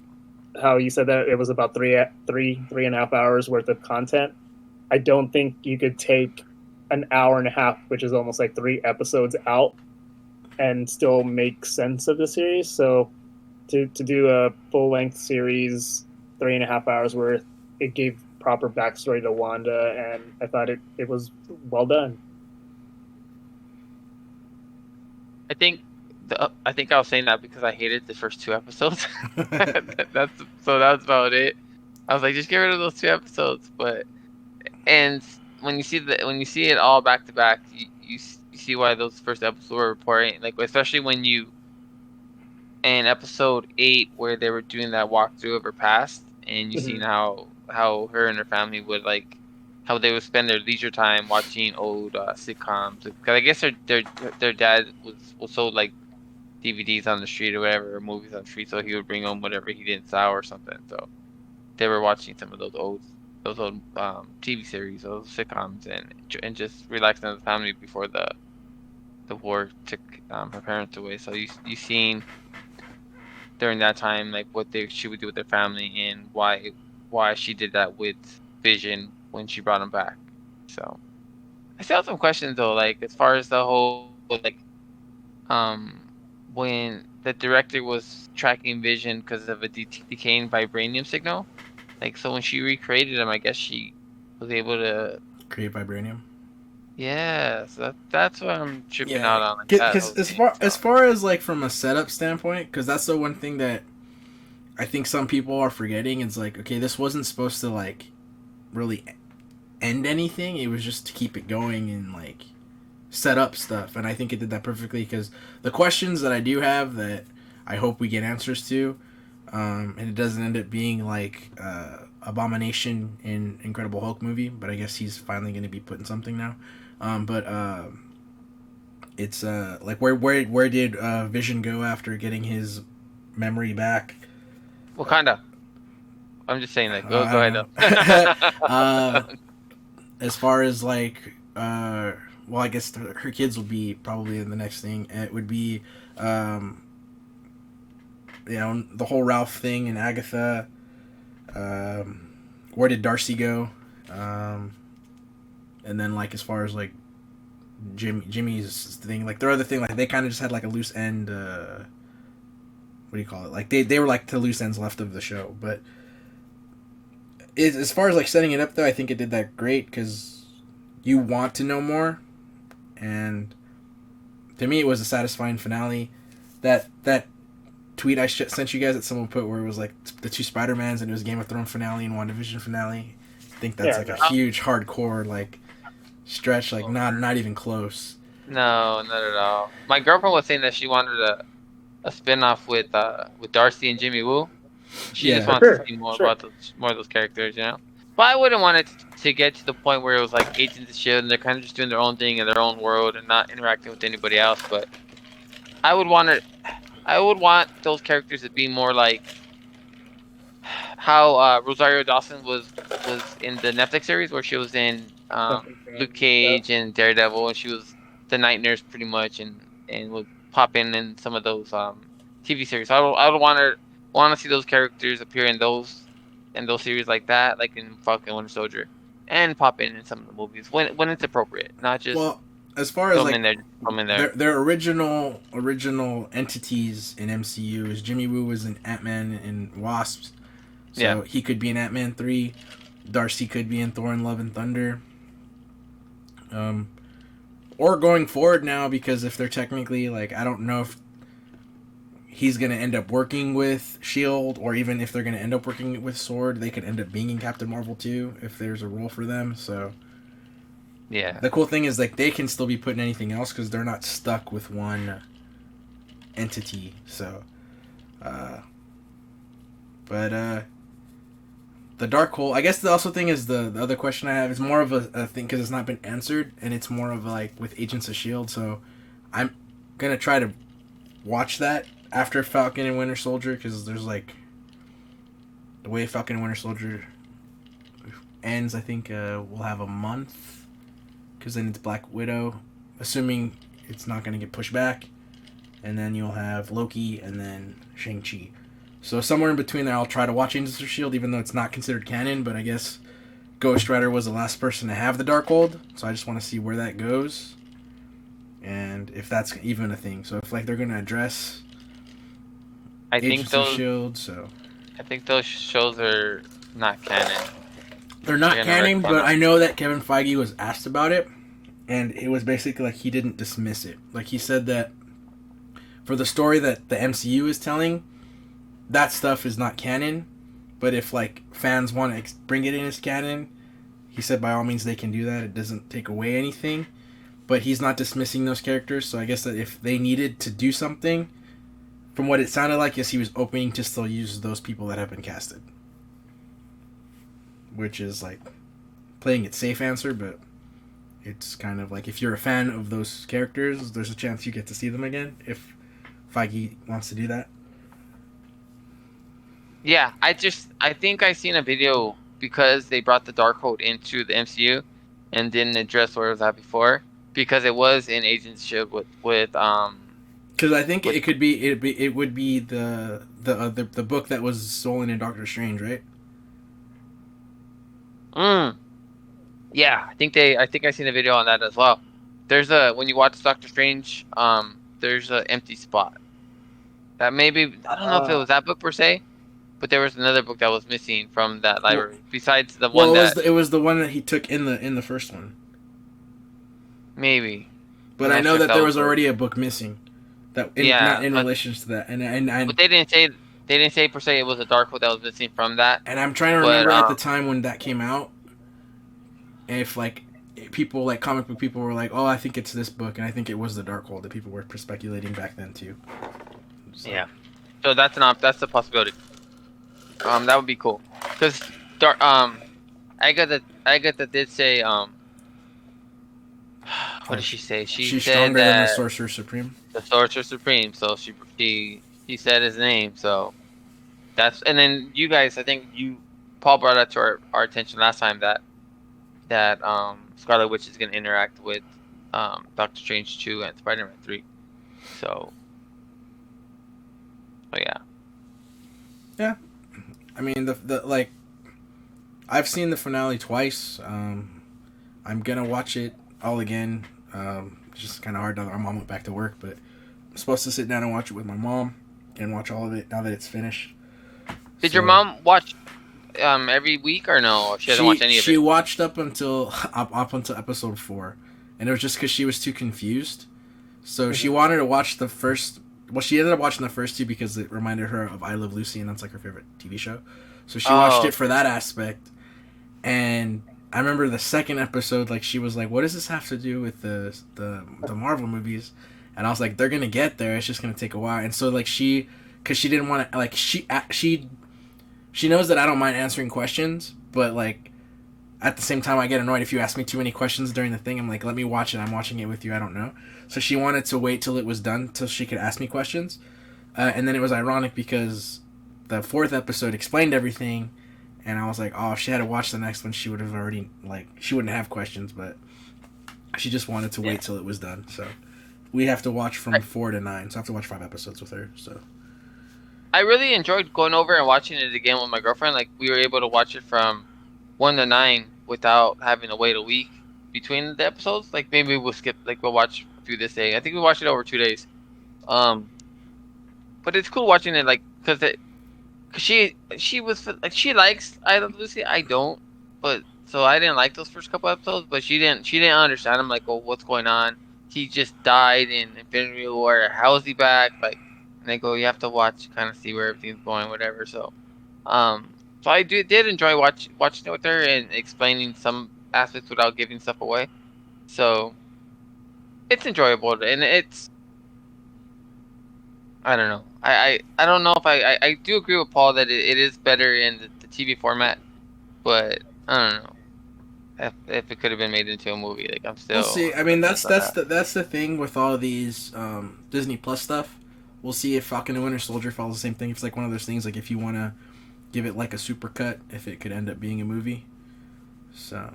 how you said that it was about three and a half hours worth of content. I don't think you could take an hour and a half, which is almost 3 episodes out, and still make sense of the series. So to do a full length series, 3.5 hours worth, it gave proper backstory to Wanda, and I thought it was well done. I think I was saying that because I hated the first 2 episodes. That's about it. I was like, just get rid of those 2 episodes. And when you see it all back to back, you see why those first episodes were reporting. Especially when you in episode 8 where they were doing that walkthrough of her past, and you seen how her and her family would how they would spend their leisure time watching old sitcoms. Because I guess their dad was sold DVDs on the street or whatever, or movies on the street, so he would bring home whatever he didn't sell or something. So they were watching some of those old TV series, those sitcoms, and just relaxing as a family before the war took her parents away. So you seen during that time what she would do with their family, and why she did that with Vision when she brought him back. So I still have some questions though, as far as the whole when the director was tracking Vision because of a decaying vibranium signal. So when she recreated him, I guess she was able to create vibranium. Yeah, so that's what I'm tripping out on. Because as far as from a setup standpoint, because that's the one thing that I think some people are forgetting. It's okay, this wasn't supposed to really end anything. It was just to keep it going and set up stuff, and I think it did that perfectly. Because the questions that I do have that I hope we get answers to. And it doesn't end up being Abomination in Incredible Hulk movie, but I guess he's finally going to be put in something now. It's where did Vision go after getting his memory back? Wakanda. I'm just saying go ahead though. As far as I guess her kids will be probably in the next thing. It would be the whole Ralph thing and Agatha. Where did Darcy go? And then as far as Jimmy's thing, their other thing, they kind of just had a loose end. What do you call it? They were the loose ends left of the show. But as far as setting it up though, I think it did that great because you want to know more, and to me it was a satisfying finale. That tweet I sent you guys that someone put where it was the 2 Spider-Mans and it was Game of Thrones finale and WandaVision finale. I think that's a huge hardcore stretch, not even close. No, not at all. My girlfriend was saying that she wanted a spin-off with Darcy and Jimmy Woo. She just wants to see more about more of those characters, But I wouldn't want it to get to the point where it was Agents of S.H.I.E.L.D. and they're kind of just doing their own thing in their own world and not interacting with anybody else. But I would want it. I would want those characters to be more like how Rosario Dawson was in the Netflix series, where she was in Luke Cage and Daredevil, and she was the night nurse pretty much, and would pop in some of those TV series. So I would want to see those characters appear in those series like that, like in Falcon Winter Soldier, and pop in some of the movies when it's appropriate, not just. Well, as far as like film in there. Their original entities in MCU is Jimmy Woo was in Ant-Man and Wasps, so he could be in Ant-Man 3. Darcy could be in Thor and Love and Thunder. Or going forward now, because if they're technically, like, I don't know if he's going to end up working with S.H.I.E.L.D., or even if they're going to end up working with S.W.O.R.D., they could end up being in Captain Marvel too, if there's a role for them, so... Yeah. The cool thing is, like, they can still be put in anything else, because they're not stuck with one entity, so... The Darkhold, I guess the also thing is the other question I have is more of a thing, because it's not been answered, and it's more of like with Agents of S.H.I.E.L.D., so I'm going to try to watch that after Falcon and Winter Soldier, because there's like, the way Falcon and Winter Soldier ends, I think we'll have a month, because then it's Black Widow, assuming it's not going to get pushed back, and then you'll have Loki, and then Shang-Chi. So somewhere in between there, I'll try to watch Agents of S.H.I.E.L.D., even though it's not considered canon, but I guess Ghost Rider was the last person to have the Darkhold, so I just want to see where that goes, and if that's even a thing. So if, like, they're going to address Agents of S.H.I.E.L.D., so... I think those shows are not canon. They're not canon, but I know that Kevin Feige was asked about it, and it was basically like he didn't dismiss it. Like, he said that for the story that the MCU is telling, that stuff is not canon, but if, like, fans want to bring it in as canon, he said by all means they can do that. It doesn't take away anything, but he's not dismissing those characters, so I guess that if they needed to do something, from what it sounded like, yes, he was opening to still use those people that have been casted. Which is, like, playing it safe answer, but it's kind of like, if you're a fan of those characters, there's a chance you get to see them again, if Feige wants to do that. Yeah, I think I seen a video, because they brought the Darkhold into the MCU and didn't address where it was at before, because it was in Agents of S.H.I.E.L.D. with because I think it would be the book that was stolen in Doctor Strange, right? Yeah, I think I seen a video on that as well. There's when you watch Doctor Strange, there's an empty spot. That maybe, I don't know if it was that book per se, but there was another book that was missing from that library besides the one it was the one that he took in the first one. Maybe. But I know that there was already a book missing. Not in relation to that, and but they didn't say per se it was a Darkhold that was missing from that. And I'm trying to remember at the time when that came out, if, like, people, like, comic book people were like, oh, I think it's this book, and I think it was the Darkhold that people were speculating back then too. So. Yeah, so that's a possibility. That would be cool, because Agatha did say what did she say? She's said stronger that than the Sorcerer Supreme. The Sorcerer Supreme. So she said his name. So and then you guys, I think Paul brought that to our attention last time, that Scarlet Witch is going to interact with Doctor Strange 2 and Spider-Man 3. So yeah. Yeah. I mean, the like, I've seen the finale twice. I'm gonna watch it all again. It's just kind of hard now that my mom went back to work, but I'm supposed to sit down and watch it with my mom and watch all of it now that it's finished. Did your mom watch every week or no? She hasn't watched any of it. She watched up until episode 4, and it was just because she was too confused. So she wanted to watch the first. Well, she ended up watching the first 2 because it reminded her of I Love Lucy, and that's, like, her favorite TV show. So she watched it for that aspect. And I remember the second episode, like, she was like, what does this have to do with the Marvel movies? And I was like, they're going to get there. It's just going to take a while. And so, like, because she didn't want to, like, she knows that I don't mind answering questions, but, like, at the same time, I get annoyed if you ask me too many questions during the thing. I'm like, let me watch it. I'm watching it with you. I don't know. So she wanted to wait till it was done till she could ask me questions. And then it was ironic because the fourth episode explained everything, and I was like, oh, if she had to watch the next one, she would have already, like, she wouldn't have questions, but she just wanted to wait till it was done. So we have to watch from 4 to 9, so I have to watch 5 episodes with her. So I really enjoyed going over and watching it again with my girlfriend. Like, we were able to watch it from 1 to 9 without having to wait a week between the episodes. Like, maybe we'll skip, like, we'll watch a few this day. I think we watched it over 2 days. But it's cool watching it, like, because she was, like, she likes I Love Lucy. I don't. But, so I didn't like those first couple episodes, but she didn't understand. I'm like, oh, what's going on? He just died in Infinity War. How is he back? Like, and they go, you have to watch, kind of see where everything's going, whatever. So, so I did enjoy watching it with her and explaining some aspects without giving stuff away. So, it's enjoyable, and it's, I don't know. I don't know if I do agree with Paul that it is better in the TV format, but I don't know if it could have been made into a movie. Like, I'm still. We'll see. I mean, that's the thing with all of these Disney Plus stuff. We'll see if Falcon and Winter Soldier follows the same thing. It's like one of those things. Like, if you want to give it like a super cut, if it could end up being a movie. So.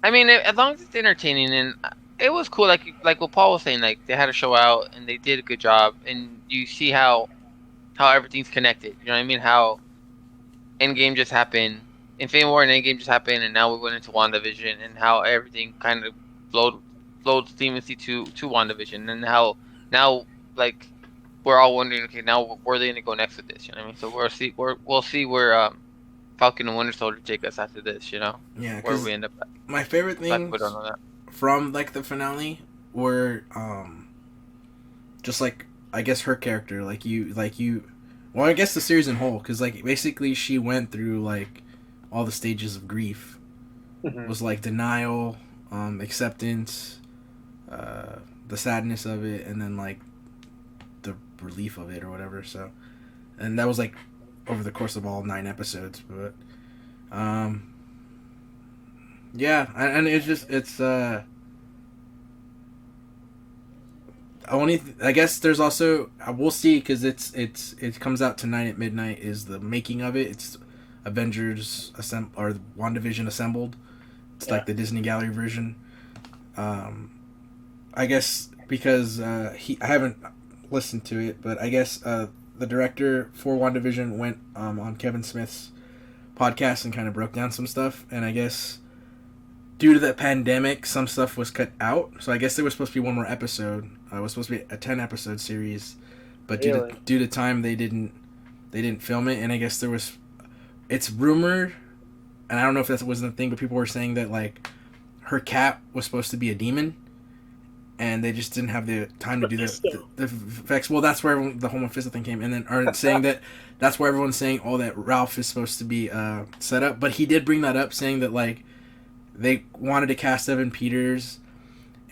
I mean, as long as it's entertaining, and it was cool. Like what Paul was saying. Like, they had a show out and they did a good job, and you see how everything's connected. You know what I mean? How Endgame just happened. Infinity War and Endgame just happened, and now we went into WandaVision, and how everything kind of flowed seamlessly to WandaVision, and how now, like, we're all wondering, okay, now where are they gonna go next with this? You know what I mean? So we'll see where Falcon and Winter Soldier take us after this. You know? Yeah. Where we end up at. My favorite things from, like, the finale were just, like, I guess her character, well, I guess the series in whole, because, like, basically she went through, like, all the stages of grief. It was like denial, acceptance, the sadness of it, and then, like, the relief of it or whatever. So, and that was, like, over the course of all 9 episodes. But yeah, and it's I guess there's also, we'll see, because it comes out tonight at midnight, is the making of it. It's Avengers or WandaVision Assembled. It's like the Disney Gallery version. I guess because I haven't listened to it, but I guess the director for WandaVision went on Kevin Smith's podcast and kind of broke down some stuff, and I guess due to the pandemic, some stuff was cut out. So I guess there was supposed to be one more episode. It was supposed to be a 10-episode series, but due to time, they didn't film it. And I guess it's rumored, and I don't know if that wasn't a thing, but people were saying that, like, her cat was supposed to be a demon, and they just didn't have the time to do the effects. Well, that's where the whole Mephisto thing came, and then saying that's where everyone's saying, oh, that Ralph is supposed to be set up. But he did bring that up, saying that, like, they wanted to cast Evan Peters,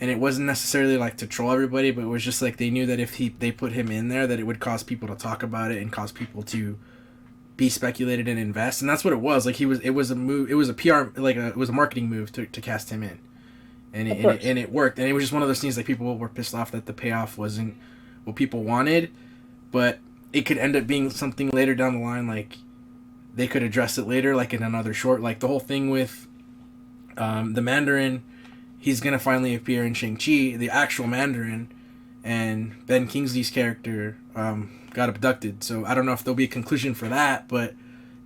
and it wasn't necessarily, like, to troll everybody, but it was just, like, they knew that if they put him in there, that it would cause people to talk about it and cause people to be speculated and invest. And that's what it was. Like, it was a PR, like, it was a marketing move to cast him in. And it worked. And it was just one of those things, like, people were pissed off that the payoff wasn't what people wanted, but it could end up being something later down the line. Like, they could address it later, like, in another short. Like, the whole thing with the Mandarin, he's going to finally appear in Shang-Chi, the actual Mandarin, and Ben Kingsley's character got abducted. So I don't know if there'll be a conclusion for that, but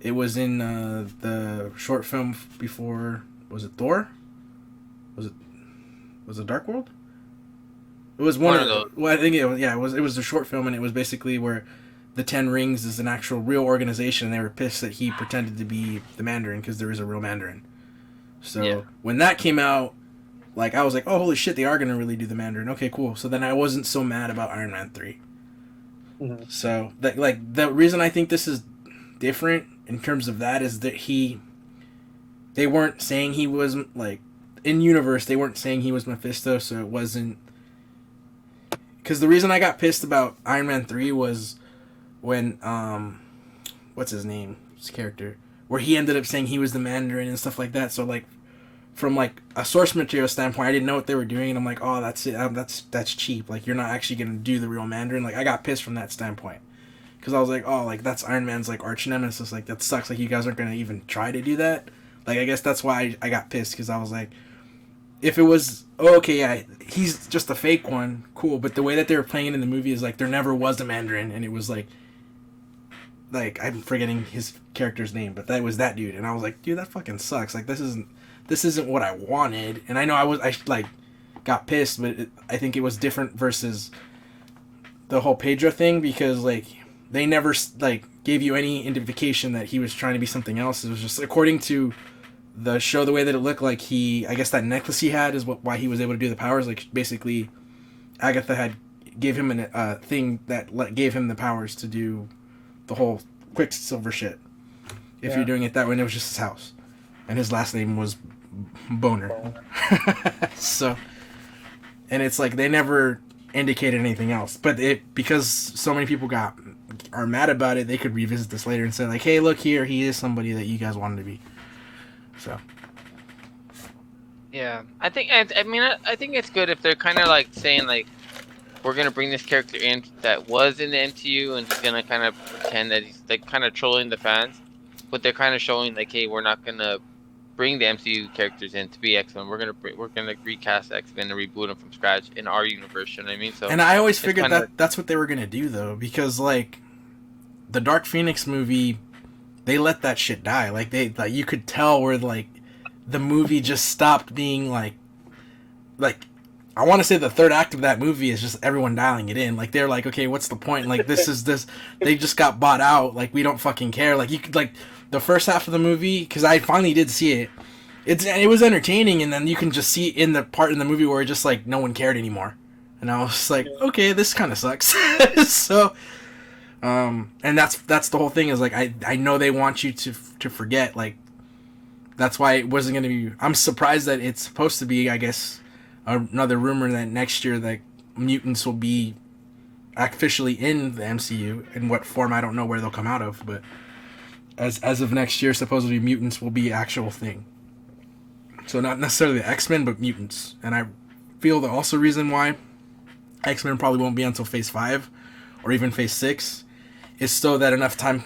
it was in the short film before, was it Thor? Was it Dark World? It was one of those. Well, I think it was a short film, and it was basically where the Ten Rings is an actual real organization, and they were pissed that he pretended to be the Mandarin because there is a real Mandarin. So when that came out, like, I was like, oh, holy shit, they are going to really do the Mandarin. Okay, cool. So then I wasn't so mad about Iron Man 3. Mm-hmm. So, the reason I think this is different in terms of that is that they weren't saying he was, like, in universe, they weren't saying he was Mephisto, so it wasn't... Because the reason I got pissed about Iron Man 3 was when, what's his name? His character. Where he ended up saying he was the Mandarin and stuff like that. So, like, from like a source material standpoint, I didn't know what they were doing, and I'm like, oh, that's it, that's cheap. Like, you're not actually gonna do the real Mandarin. Like, I got pissed from that standpoint, because I was like, oh, like that's Iron Man's like arch nemesis. Like, that sucks. Like, you guys aren't gonna even try to do that. Like, I guess that's why I got pissed, because I was like, if it was, oh, okay, yeah, he's just a fake one, cool. But the way that they were playing it in the movie is like there never was a Mandarin, and it was like I'm forgetting his character's name, but that was that dude, and I was like, dude, that fucking sucks. Like, this isn't what I wanted. And I know I got pissed, but I think it was different versus the whole Pedro thing, because like they never like gave you any indication that he was trying to be something else. It was just according to the show, the way that it looked like I guess that necklace he had is why he was able to do the powers. Like, basically Agatha gave him a thing that gave him the powers to do the whole Quicksilver shit. If you're doing it that way, and it was just his house, and his last name was Boner. So, and it's like they never indicated anything else. But because so many people are mad about it, they could revisit this later and say like, hey, look here, he is somebody that you guys wanted to be. So. Yeah, I think it's good if they're kind of like saying like, we're gonna bring this character in that was in the MCU, and he's gonna kind of pretend that he's like kind of trolling the fans, but they're kind of showing like, hey, we're not gonna bring the MCU characters in to be X-Men. We're gonna recast X-Men and reboot them from scratch in our universe. You know what I mean? So. And I always figured that's what they were gonna do though, because like the Dark Phoenix movie, they let that shit die. Like you could tell where like the movie just stopped being like. I want to say the third act of that movie is just everyone dialing it in. Like, they're like, okay, what's the point? Like, this. They just got bought out. Like, we don't fucking care. Like, you could, like, the first half of the movie, because I finally did see it. It was entertaining, and then you can just see in the part in the movie where just, like, no one cared anymore. And I was just like, okay, this kind of sucks. So, and that's the whole thing is, like, I know they want you to forget. Like, that's why it wasn't going to be... I'm surprised that it's supposed to be, I guess... Another rumor that next year that mutants will be officially in the MCU. In what form, I don't know where they'll come out of, but as of next year, supposedly mutants will be an actual thing. So not necessarily the X-Men, but mutants. And I feel the also reason why X-Men probably won't be until Phase 5 or even Phase 6 is so that enough time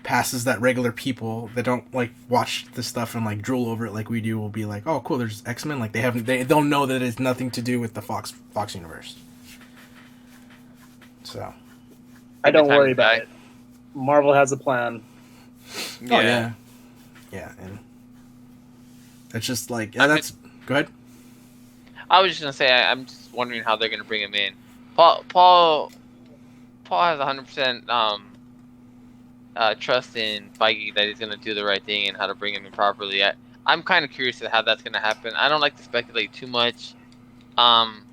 passes that regular people that don't like watch this stuff and like drool over it like we do will be like, oh cool, there's X-Men. Like they'll know that it's nothing to do with the Fox universe. So I don't worry about it. Marvel has a plan. Yeah. Yeah, and it's just like go ahead. I was just gonna say I'm just wondering how they're gonna bring him in. Paul has 100% trust in Feige that he's going to do the right thing and how to bring him in properly. I'm kind of curious to how that's going to happen. I don't like to speculate too much. I'm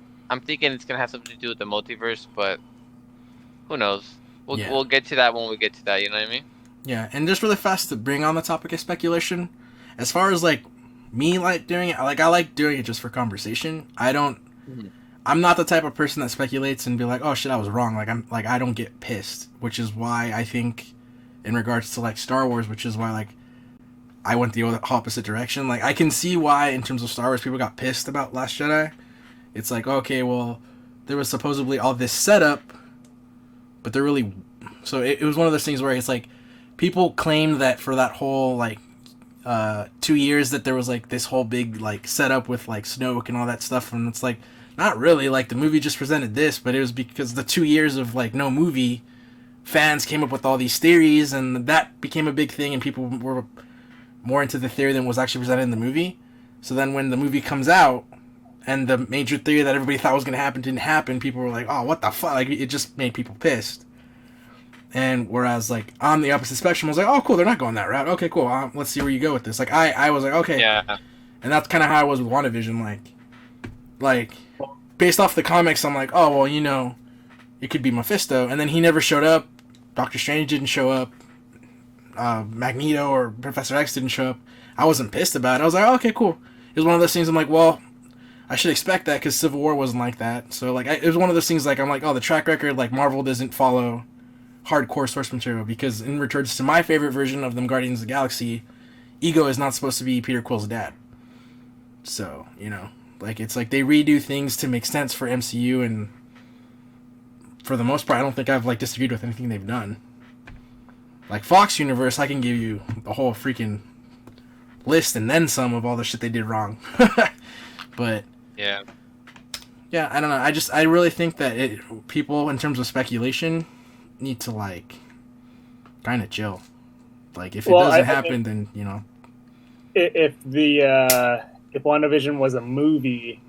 thinking it's going to have something to do with the multiverse, but who knows? We'll get to that when we get to that, you know what I mean? Yeah, and just really fast to bring on the topic of speculation, as far as like me like doing it, like I like doing it just for conversation. I'm not the type of person that speculates and be like, oh shit, I was wrong. Like I don't get pissed, which is why I think in regards to like Star Wars, which is why like I went the opposite direction. Like I can see why in terms of Star Wars people got pissed about Last Jedi. It's like, okay, well, there was supposedly all this setup, but they're really... So it was one of those things where it's like people claimed that for that whole like 2 years that there was like this whole big like setup with like Snoke and all that stuff, and it's like not really. Like the movie just presented this, but it was because the 2 years of like no movie, fans came up with all these theories, and that became a big thing, and people were more into the theory than was actually presented in the movie. So then when the movie comes out, and the major theory that everybody thought was going to happen didn't happen, people were like, oh, what the fuck? Like, it just made people pissed. And whereas, like, on the opposite spectrum, I was like, oh, cool, they're not going that route. Okay, cool, let's see where you go with this. Like, I was like, okay. Yeah. And that's kind of how I was with WandaVision. Like, based off the comics, I'm like, oh, well, you know, it could be Mephisto. And then he never showed up. Doctor Strange didn't show up. Magneto or Professor X didn't show up. I wasn't pissed about it. I was like, oh, okay, cool. It was one of those things I'm like, well, I should expect that because Civil War wasn't like that. So, like, it was one of those things, like, I'm like, oh, the track record, like, Marvel doesn't follow hardcore source material, because in regards to my favorite version of them Guardians of the Galaxy, Ego is not supposed to be Peter Quill's dad. So, like, it's like they redo things to make sense for MCU, and for the most part, I don't think I've, like, disagreed with anything they've done. Like, Fox Universe, I can give you the whole freaking list and then some of all the shit they did wrong. But Yeah. yeah, I don't know. I really think that people, in terms of speculation, need to, like, kind of chill. Like, if it doesn't happen, then, If WandaVision was a movie,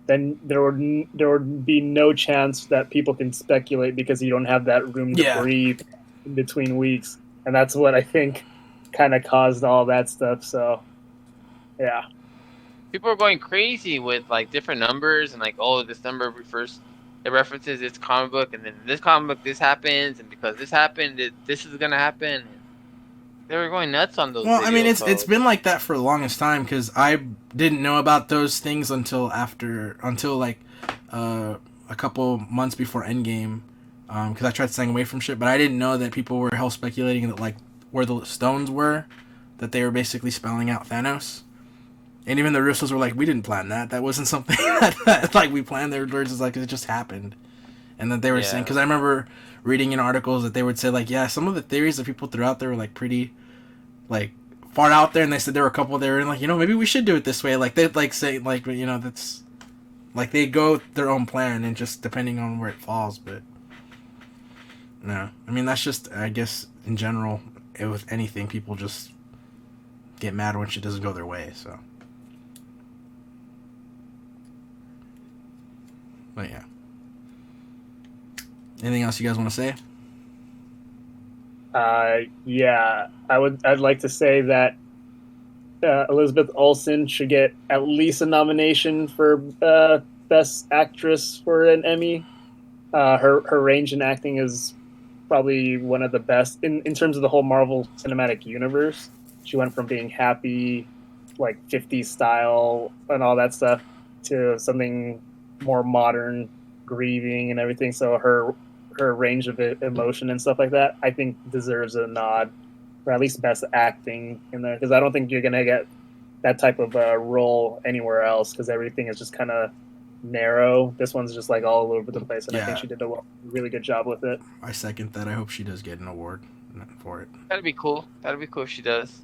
then there would be no chance that people can speculate because you don't have that room to breathe in between weeks, and that's what I think kind of caused all that stuff. So, yeah. People are going crazy with like different numbers and like, oh, this number it references this comic book, and then this comic book this happens, and because this happened, this is gonna happen. They were going nuts on those. Well, I mean, it's been like that for the longest time, because I didn't know about those things until like a couple months before Endgame, because I tried staying away from shit, but I didn't know that people were hell speculating that, like, where the stones were, that they were basically spelling out Thanos. And even the Russos were like, we didn't plan that. That wasn't something that like, we planned. Their words is like, it just happened. And then they were saying, because I remember reading in articles that they would say, like, yeah, some of the theories that people threw out there were, like, pretty, like, far out there. And they said there were a couple there, and, like, maybe we should do it this way. Like, they'd, like, say, like, that's, like, they go their own plan, and just depending on where it falls. But no, I mean, that's just, I guess, in general, with anything, people just get mad when shit doesn't go their way. So. But yeah. Anything else you guys want to say? Yeah, I'd like to say that Elizabeth Olsen should get at least a nomination for Best Actress for an Emmy. Her range in acting is probably one of the best in terms of the whole Marvel Cinematic Universe. She went from being happy, like 50s style and all that stuff, to something more modern, grieving and everything. So her range of emotion and stuff like that, I think, deserves a nod, or at least best acting in there, because I don't think you're gonna get that type of role anywhere else, because everything is just kind of narrow. This one's just like all over the place, and I think she did a really good job with it. I second that. I hope she does get an award for it. That'd be cool. That'd be cool if she does.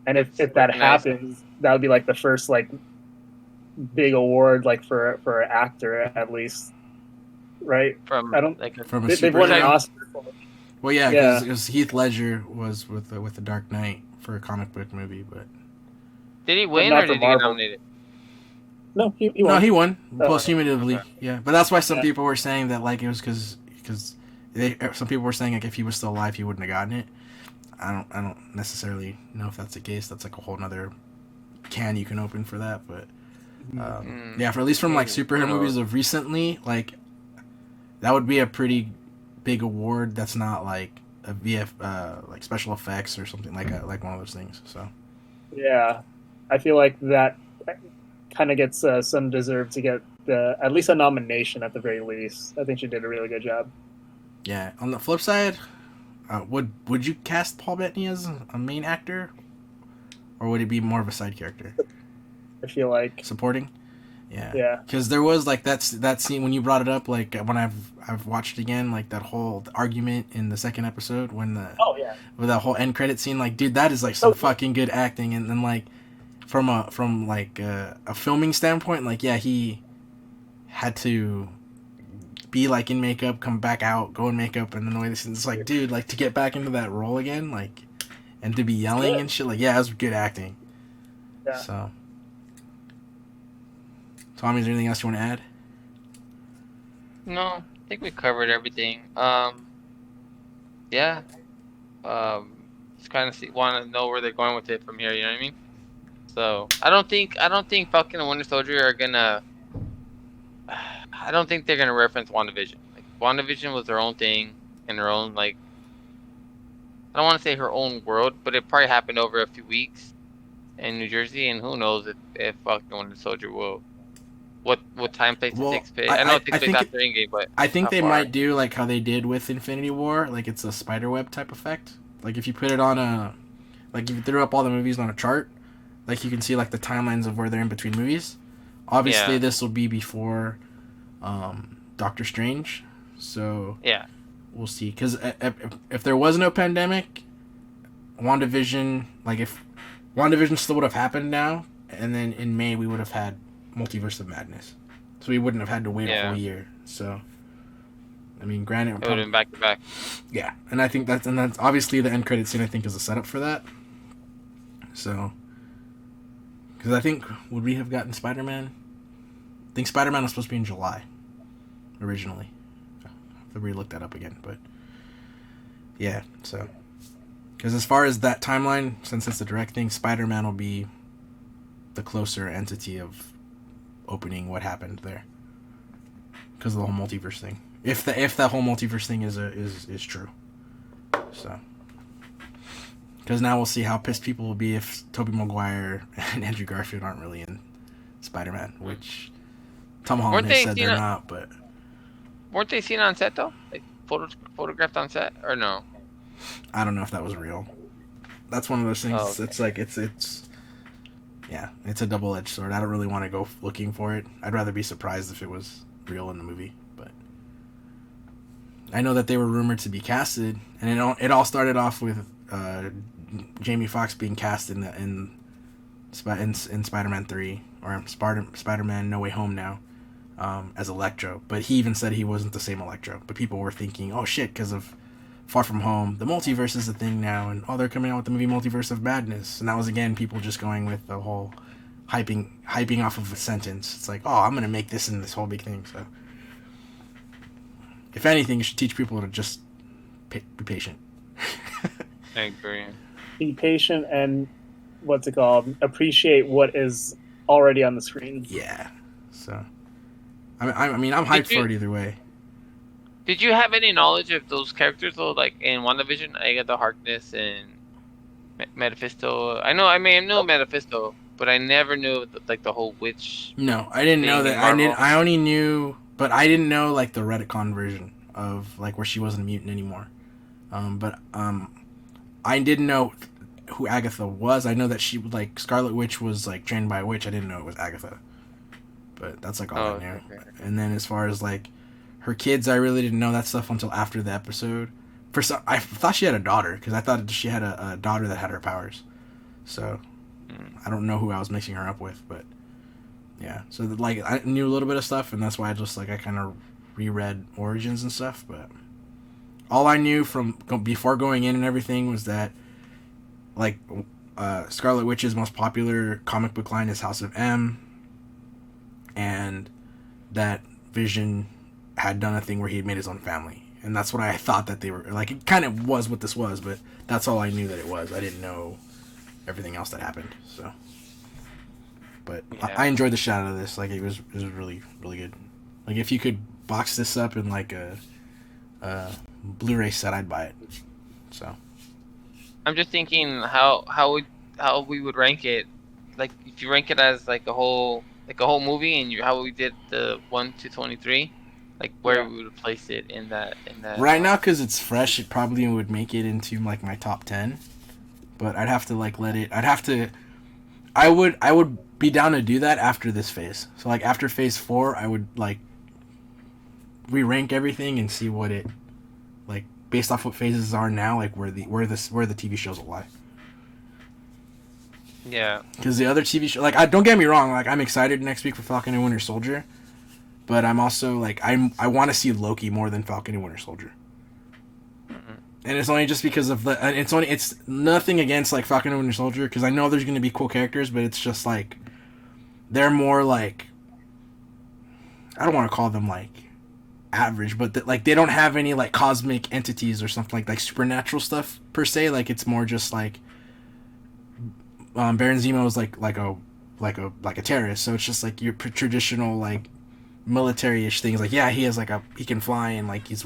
And if that happens, that would be like the first like big award, like for an actor, at least, right? From I don't like from a they've won an Oscar for it. Well, yeah, because Heath Ledger was with the Dark Knight for a comic book movie, but did he win or did he get nominated? No, he won. No, he won posthumously. Yeah, but that's why some people were saying that, like, it was because some people were saying, like, if he was still alive, he wouldn't have gotten it. I don't necessarily know if that's the case. That's like a whole nother can you can open for that, but. Yeah, for at least from like superhero movies of recently, like, that would be a pretty big award. That's not like a like special effects or something like one of those things. So yeah, I feel like that kind of gets some deserve to get at least a nomination at the very least. I think she did a really good job. Yeah. On the flip side, would you cast Paul Bettany as a main actor, or would it be more of a side character? I feel like supporting. Yeah. Because there was like that scene when you brought it up. Like when I've watched it again, like that whole argument in the second episode when with that whole end credit scene. Like, dude, that is like some fucking good acting. And then like from a filming standpoint, like, yeah, he had to be like in makeup, come back out, go in makeup, and then the way this is like, dude, like to get back into that role again, like, and to be yelling and shit, like, yeah, that was good acting. Yeah. So. Tommy, is there anything else you want to add? No, I think we covered everything. Yeah. Just kind of want to know where they're going with it from here. You know what I mean? So I don't think Falcon and Winter Soldier are gonna. I don't think they're gonna reference WandaVision. Like, WandaVision was their own thing in their own, like. I don't want to say her own world, but it probably happened over a few weeks in New Jersey, and who knows if Falcon and Winter Soldier will. What time place it takes place? I know it takes place after Endgame, but I think they might do like how they did with Infinity War, like it's a spiderweb type effect. Like if you put it on like if you threw up all the movies on a chart, Like you can see like the timelines of where they're in between movies. Obviously, this will be before Doctor Strange, so we'll see. Because if there was no pandemic, WandaVision, like if WandaVision still would have happened now, and then in May we would have had Multiverse of Madness, so we wouldn't have had to wait a whole year. So, I mean, granted, it would have been back to back. Yeah, and I think that's obviously the end credit scene. I think is a setup for that. So, because I think would we have gotten Spider-Man? I think Spider-Man was supposed to be in July, originally. I have to re-look that up again, but yeah. So, because as far as that timeline, since it's a direct thing, Spider-Man will be the closer entity of opening what happened there, because of the whole multiverse thing. If that whole multiverse thing is true, so because now we'll see how pissed people will be if Tobey Maguire and Andrew Garfield aren't really in Spider-Man, which Tom Holland has said they're not. But weren't they seen on set though? Like photographed on set, or no? I don't know if that was real. That's one of those things. Oh, okay. It's like it's it's a double-edged sword. I don't really want to go looking for it. I'd rather be surprised if it was real in the movie. But I know that they were rumored to be casted, and it all started off with Jamie Foxx being cast in Spider-Man 3 or Spider-Man No Way Home now as Electro. But he even said he wasn't the same Electro. But people were thinking, oh shit, because of Far From Home, the multiverse is a thing now, and they're coming out with the movie Multiverse of Madness. And that was again people just going with the whole hyping off of a sentence. It's like, oh, I'm gonna make this in this whole big thing. So if anything, you should teach people to just be patient. I agree. Be patient and what's it called? Appreciate what is already on the screen. Yeah. So I mean I'm hyped for it either way. Did you have any knowledge of those characters though? Like in WandaVision, Agatha Harkness and Mephisto. I know Mephisto, but I never knew the whole witch. No, I didn't know that. I only knew, but I didn't know like the retcon version of like where she wasn't a mutant anymore. I didn't know who Agatha was. I know that she like Scarlet Witch was like trained by a witch. I didn't know it was Agatha, but that's like all I knew. Okay. And then as far as like her kids, I really didn't know that stuff until after the episode. I thought she had a daughter because I thought she had a daughter that had her powers. So I don't know who I was mixing her up with, but yeah. So like I knew a little bit of stuff, and that's why I just like I kind of reread Origins and stuff. But all I knew from before going in and everything was that like Scarlet Witch's most popular comic book line is House of M, and that Vision had done a thing where he had made his own family. And that's what I thought that they were... Like, it kind of was what this was, but that's all I knew that it was. I didn't know everything else that happened, so... But yeah. I enjoyed the shit out of this. Like, it was really, really good. Like, if you could box this up in, like, a Blu-ray set, I'd buy it. So... I'm just thinking how we would rank it. Like, if you rank it as, like, a whole movie, and how we did the 1 to 23... Like where we would place it in that. Right now, because it's fresh, it probably would make it into like my top 10. But I'd have to like let it. I would be down to do that after this phase. So like after phase 4, I would like re-rank everything and see what it like based off what phases are now, like where the TV shows will lie. Yeah. Because the other TV show, like don't get me wrong, like I'm excited next week for Falcon and Winter Soldier. But I'm also, like, I want to see Loki more than Falcon and Winter Soldier. Mm-hmm. And it's only just because of it's nothing against, like, Falcon and Winter Soldier, because I know there's going to be cool characters, but it's just, like, they're more, like, I don't want to call them, like, average, but, like, they don't have any, like, cosmic entities or something like supernatural stuff, per se. Like, it's more just, like, Baron Zemo is, like a terrorist, so it's just, like, your traditional, like, military-ish things. Like, yeah, he has like he can fly and like he's,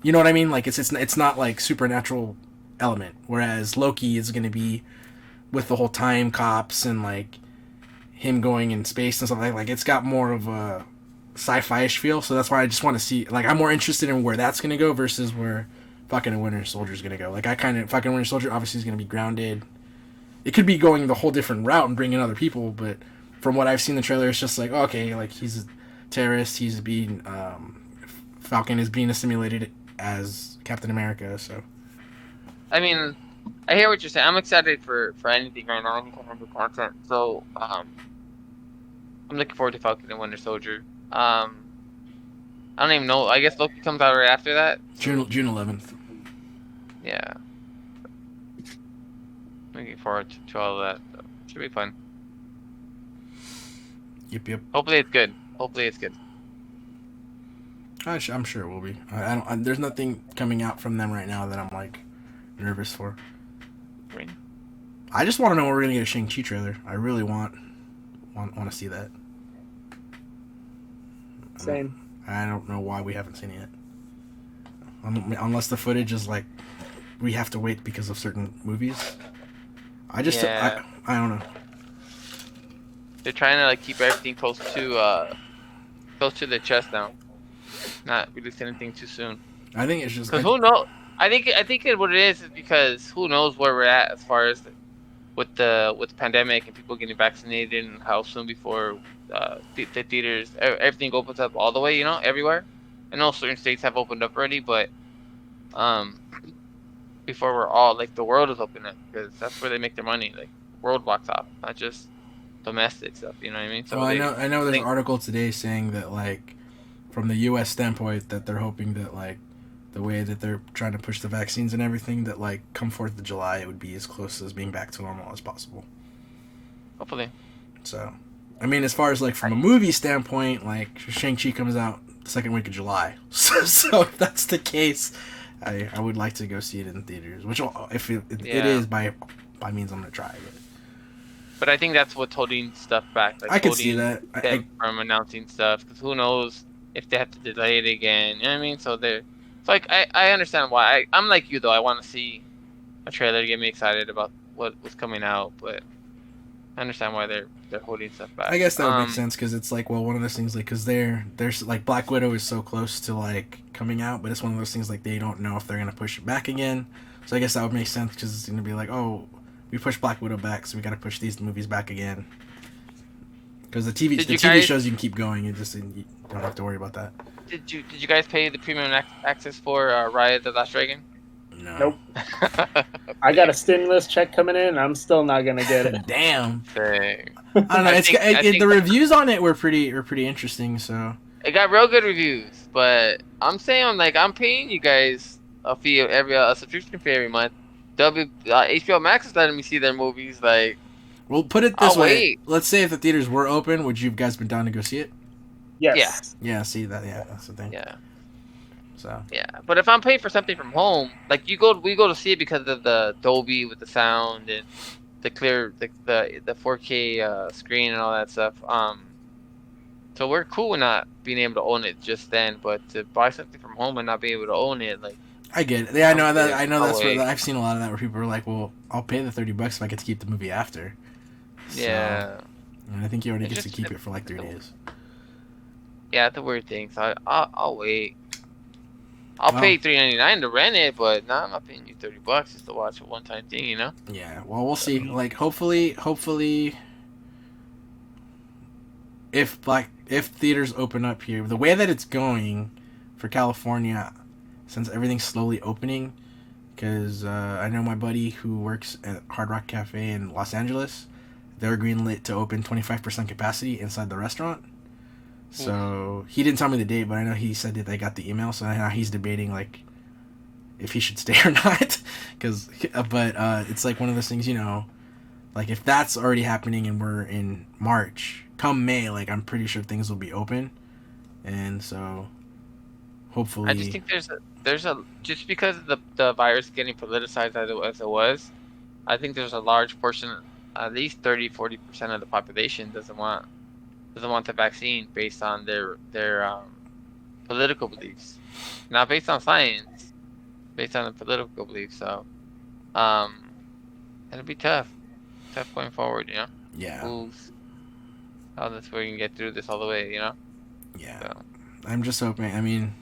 you know what I mean? Like it's not like supernatural element. Whereas Loki is going to be with the whole time cops and like him going in space and stuff like it's got more of a sci-fi-ish feel. So that's why I just want to see, like, I'm more interested in where that's going to go versus where Falcon and Winter Soldier is going to go. Like Falcon and Winter Soldier obviously is going to be grounded. it could be going the whole different route and bringing other people, but from what I've seen in the trailer, it's just like, okay, like he's a terrorist, he's being Falcon is being assimilated as Captain America. So I mean, I hear what you're saying. I'm excited for anything right now, any kind of new content. So I'm looking forward to Falcon and Winter Soldier. I don't even know. I guess Loki comes out right after that. June 11th. Yeah. Looking forward to all of that. So, should be fun. Yep. Hopefully it's good. I'm sure it will be. There's nothing coming out from them right now that I'm like nervous for. Green. I just want to know when we're gonna get a Shang-Chi trailer. I really want to see that. Same. I don't know why we haven't seen it yet. Unless the footage is like we have to wait because of certain movies. I don't know. They're trying to like keep everything close to the chest now. Not release anything too soon. I think it's just because who knows. I think what it is because who knows where we're at as far as with the pandemic and people getting vaccinated and how soon before the theaters everything opens up all the way, everywhere. I know certain states have opened up already, but before we're all like the world is open up because that's where they make their money, like world box office, not just domestic stuff. You know what I mean? So well, I know. There's an article today saying that like from the U.S. standpoint that they're hoping that like the way that they're trying to push the vaccines and everything that like come 4th of July it would be as close as being back to normal as possible. Hopefully. So, I mean, as far as like from a movie standpoint, like Shang-Chi comes out the second week of July. So if that's the case, I would like to go see it in theaters. Which if it is by means I'm gonna try it. But I think that's what's holding stuff back. Like I could see that from announcing stuff because who knows if they have to delay it again. You know what I mean? So it's like I understand why. I'm like you though. I want to see a trailer to get me excited about what's coming out, but I understand why they're holding stuff back. I guess that would make sense because it's like, well, one of those things like because there's like Black Widow is so close to like coming out, but it's one of those things like they don't know if they're gonna push it back again. So I guess that would make sense because it's gonna be like, oh, we pushed Black Widow back, so we got to push these movies back again. Because the TV shows you can keep going, you don't have to worry about that. Did you guys pay the premium access for Raya the Last Dragon? No. Nope. I got a stimulus check coming in, and I'm still not gonna get it. Damn. Dang. I don't know. I think the reviews on it were pretty interesting. So it got real good reviews, but I'm saying like I'm paying you guys a fee a subscription fee every month. HBO Max is letting me see their movies. Like, we'll put it this way. Let's say if the theaters were open, would you guys been down to go see it? Yes. Yeah. See that? Yeah, that's the thing. Yeah. So. Yeah, but if I'm paying for something from home, like we go to see it because of the Dolby with the sound and the clear, the 4K screen and all that stuff. So we're cool with not being able to own it just then, but to buy something from home and not be able to own it, like. I get it. Yeah, I know that. I know that's where I've seen a lot of that where people are like, "Well, I'll pay the $30 if I get to keep the movie after." So, yeah. And I think you already get to keep it for like 3 days. Yeah, it's a weird thing. So I'll wait. I'll pay $3.99 to rent it, but I'm not paying you $30 just to watch a one-time thing, you know? Yeah. Well, we'll see. Like, hopefully, if theaters open up here, the way that it's going for California. Since everything's slowly opening, because I know my buddy who works at Hard Rock Cafe in Los Angeles, they're greenlit to open 25% capacity inside the restaurant. So he didn't tell me the date, but I know he said that they got the email, so now he's debating like if he should stay or not. But it's like one of those things, like if that's already happening and we're in March, come May, like I'm pretty sure things will be open, and so. Hopefully. I just think there's a just because of the virus getting politicized as it was, I think there's a large portion, at least 30-40% of the population doesn't want the vaccine based on their political beliefs, not based on science, based on the political beliefs. So, it'll be tough going forward, Yeah. How this we can get through this all the way, Yeah. So. I'm just hoping. I mean.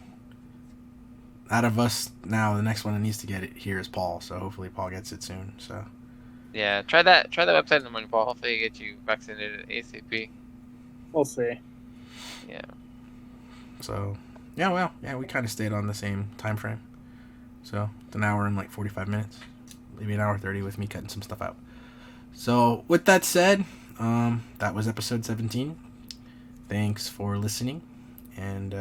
Out of us now, the next one that needs to get it here is Paul. So hopefully Paul gets it soon. So Yeah, try that website in the morning, Paul. Hopefully, it get you vaccinated ASAP. We'll see. Yeah. So, yeah, we kind of stayed on the same time frame. So, it's an hour and like 45 minutes. Maybe an hour 30 with me cutting some stuff out. So, with that said, that was episode 17. Thanks for listening. And,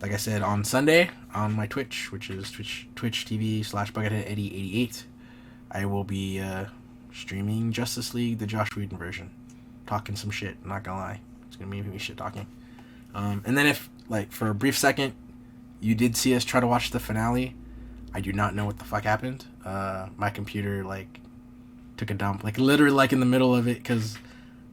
like I said, on Sunday, on my Twitch, which is Twitch TV/BucketheadEddie88, I will be streaming Justice League, the Josh Whedon version. Talking some shit, not gonna lie. It's gonna be me shit talking. And then if, like, for a brief second, you did see us try to watch the finale, I do not know what the fuck happened. My computer, like, took a dump. Like, literally, like, in the middle of it, because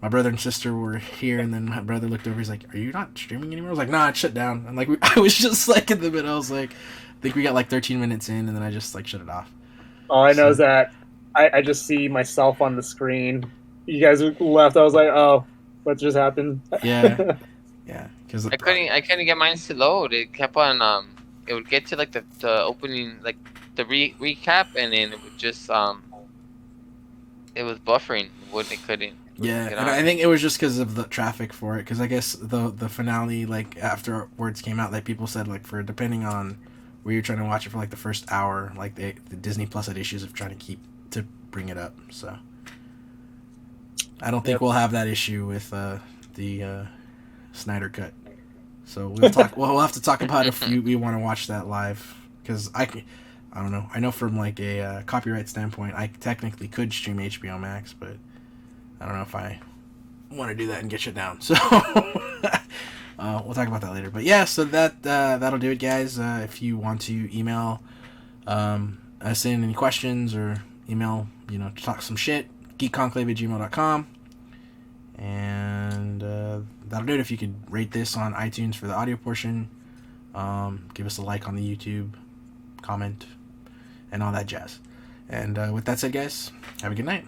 my brother and sister were here, and then my brother looked over, he's like, are you not streaming anymore? I was like, nah, it shut down. And, like, I was just, like, in the middle. I was like, I think we got, like, 13 minutes in, and then I just, like, shut it off. All I know is that I just see myself on the screen. You guys left. I was like, oh, what just happened? Yeah. Yeah. Cause I couldn't get mine to load. It kept on, it would get to, like, the opening, like, the recap, and then it would just, it was buffering. It couldn't. Yeah, and I think it was just because of the traffic for it. Because I guess the finale, like, afterwards came out, like, people said, like, for depending on where you're trying to watch it for, like, the first hour, like, the Disney Plus had issues of trying to bring it up. So I don't think we'll have that issue with the Snyder Cut. So we'll have to talk about if we want to watch that live. Because I don't know. I know from, like, a copyright standpoint, I technically could stream HBO Max, but I don't know if I want to do that and get shut down. So we'll talk about that later. But yeah, so that'll do it, guys. If you want to email us in any questions or email, to talk some shit, geekconclave@gmail.com. And that'll do it. If you could rate this on iTunes for the audio portion, give us a like on the YouTube, comment, and all that jazz. And with that said, guys, have a good night.